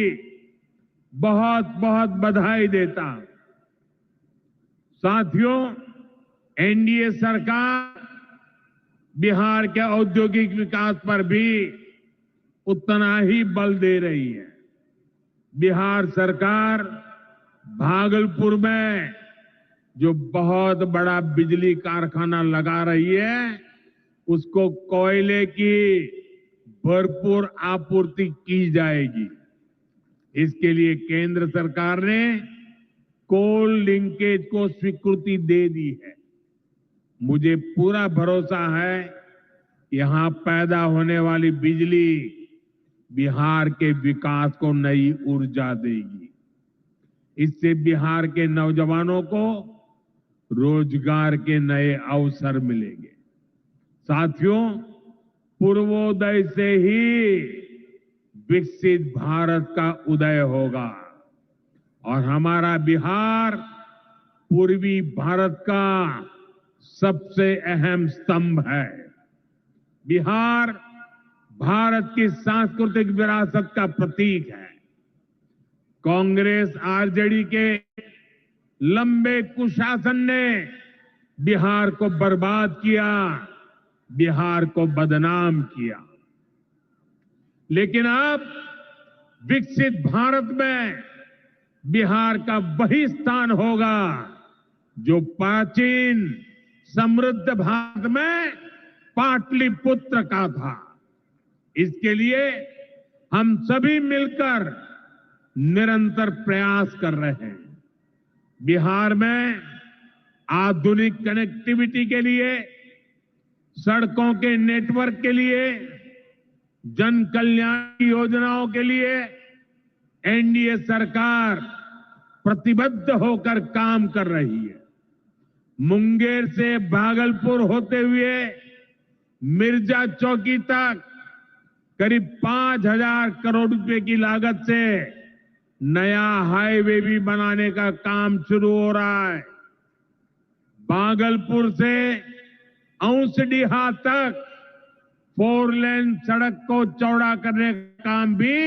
बहुत बहुत बधाई देता हूं। साथियों, एनडीए सरकार बिहार के औद्योगिक विकास पर भी उतना ही बल दे रही है। बिहार सरकार भागलपुर में जो बहुत बड़ा बिजली कारखाना लगा रही है, उसको कोयले की भरपूर आपूर्ति की जाएगी। इसके लिए केंद्र सरकार ने कोल लिंकेज को स्वीकृति दे दी है। मुझे पूरा भरोसा है यहां पैदा होने वाली बिजली बिहार के विकास को नई ऊर्जा देगी। इससे बिहार के नौजवानों को रोजगार के नए अवसर मिलेंगे। साथियों, पूर्वोदय से ही विकसित भारत का उदय होगा और हमारा बिहार पूर्वी भारत का सबसे अहम स्तंभ है। बिहार भारत की सांस्कृतिक विरासत का प्रतीक है। कांग्रेस आरजेडी के लंबे कुशासन ने बिहार को बर्बाद किया, बिहार को बदनाम किया। लेकिन अब विकसित भारत में बिहार का वही स्थान होगा जो प्राचीन समृद्ध भारत में पाटलिपुत्र का था। इसके लिए हम सभी मिलकर निरंतर प्रयास कर रहे हैं। बिहार में आधुनिक कनेक्टिविटी के लिए, सड़कों के नेटवर्क के लिए, जन कल्याण योजनाओं के लिए एनडीए सरकार प्रतिबद्ध होकर काम कर रही है। मुंगेर से भागलपुर होते हुए मिर्जा चौकी तक करीब 5,000 करोड़ रुपए की लागत से नया हाईवे भी बनाने का काम शुरू हो रहा है। भागलपुर से औंसडीहा तक 4 लेन सड़क को चौड़ा करने का काम भी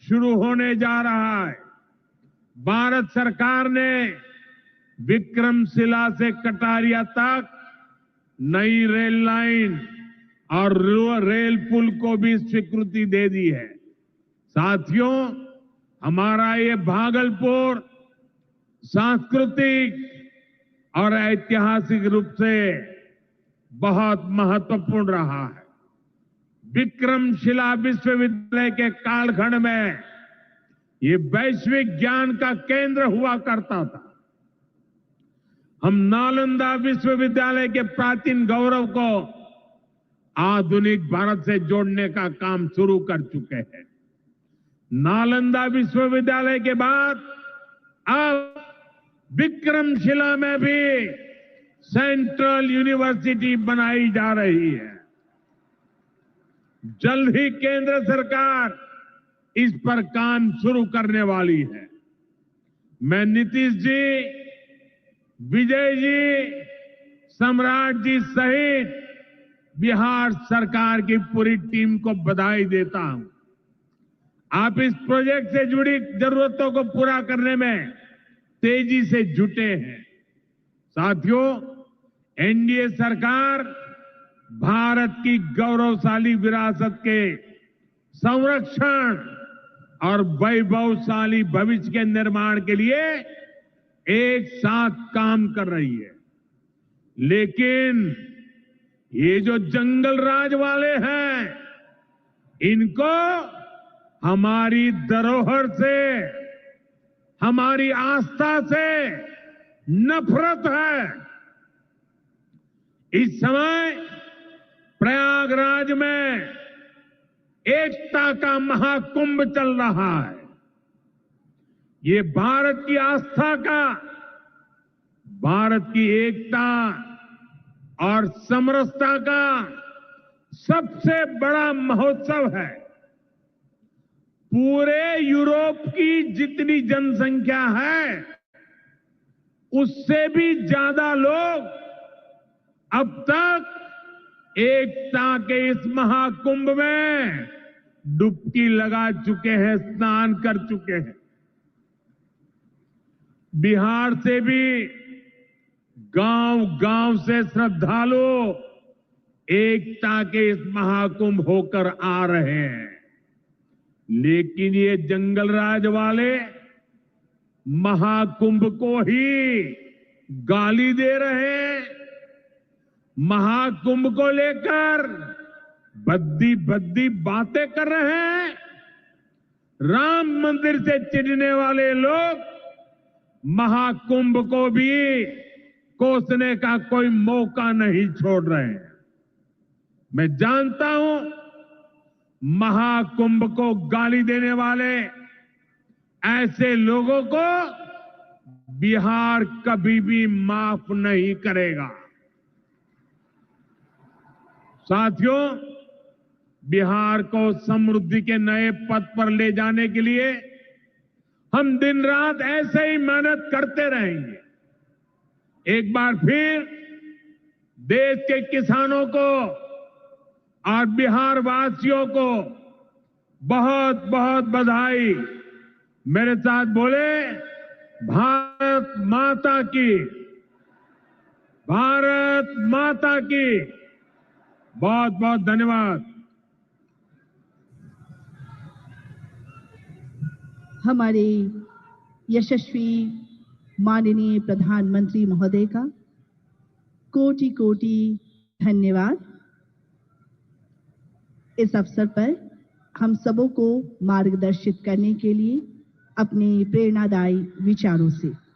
शुरू होने जा रहा है। भारत सरकार ने विक्रमशिला से कटारिया तक नई रेल लाइन और रेल पुल को भी स्वीकृति दे दी है। साथियों, हमारा ये भागलपुर सांस्कृतिक और ऐतिहासिक रूप से बहुत महत्वपूर्ण रहा है। विक्रमशिला विश्वविद्यालय के कालखंड में ये वैश्विक ज्ञान का केंद्र हुआ करता था। हम नालंदा विश्वविद्यालय के प्राचीन गौरव को आधुनिक भारत से जोड़ने का काम शुरू कर चुके हैं। नालंदा विश्वविद्यालय के बाद अब विक्रमशिला में भी सेंट्रल यूनिवर्सिटी बनाई जा रही है। जल्द ही केंद्र सरकार इस पर काम शुरू करने वाली है। मैं नीतीश जी, विजय जी, सम्राट जी सहित बिहार सरकार की पूरी टीम को बधाई देता हूं। आप इस प्रोजेक्ट से जुड़ी जरूरतों को पूरा करने में तेजी से जुटे हैं। साथियों, एनडीए सरकार भारत की गौरवशाली विरासत के संरक्षण और वैभवशाली भविष्य के निर्माण के लिए एक साथ काम कर रही है। लेकिन ये जो जंगल राज वाले हैं, इनको हमारी धरोहर से, हमारी आस्था से नफरत है। इस समय प्रयागराज में एकता का महाकुंभ चल रहा है। ये भारत की आस्था का, भारत की एकता और समरसता का सबसे बड़ा महोत्सव है। पूरे यूरोप की जितनी जनसंख्या है, उससे भी ज्यादा लोग अब तक एकता के इस महाकुंभ में डुबकी लगा चुके हैं, स्नान कर चुके हैं। बिहार से भी गांव-गांव से श्रद्धालु एकता के इस महाकुंभ होकर आ रहे हैं। लेकिन ये जंगल राज वाले महाकुंभ को ही गाली दे रहे हैं। महाकुंभ को लेकर भद्दी भद्दी बातें कर रहे हैं। राम मंदिर से चिढ़ने वाले लोग महाकुंभ को भी कोसने का कोई मौका नहीं छोड़ रहे हैं। मैं जानता हूं, महाकुंभ को गाली देने वाले ऐसे लोगों को बिहार कभी भी माफ नहीं करेगा। साथियों, बिहार को समृद्धि के नए पथ पर ले जाने के लिए हम दिन रात ऐसे ही मेहनत करते रहेंगे। एक बार फिर देश के किसानों को और बिहार वासियों को बहुत बहुत बधाई। मेरे साथ बोले, भारत माता की, भारत माता की। बहुत बहुत धन्यवाद। हमारे यशस्वी माननीय प्रधानमंत्री महोदय का कोटि कोटि धन्यवाद। इस अवसर पर हम सबों को मार्गदर्शित करने के लिए अपने प्रेरणादायी विचारों से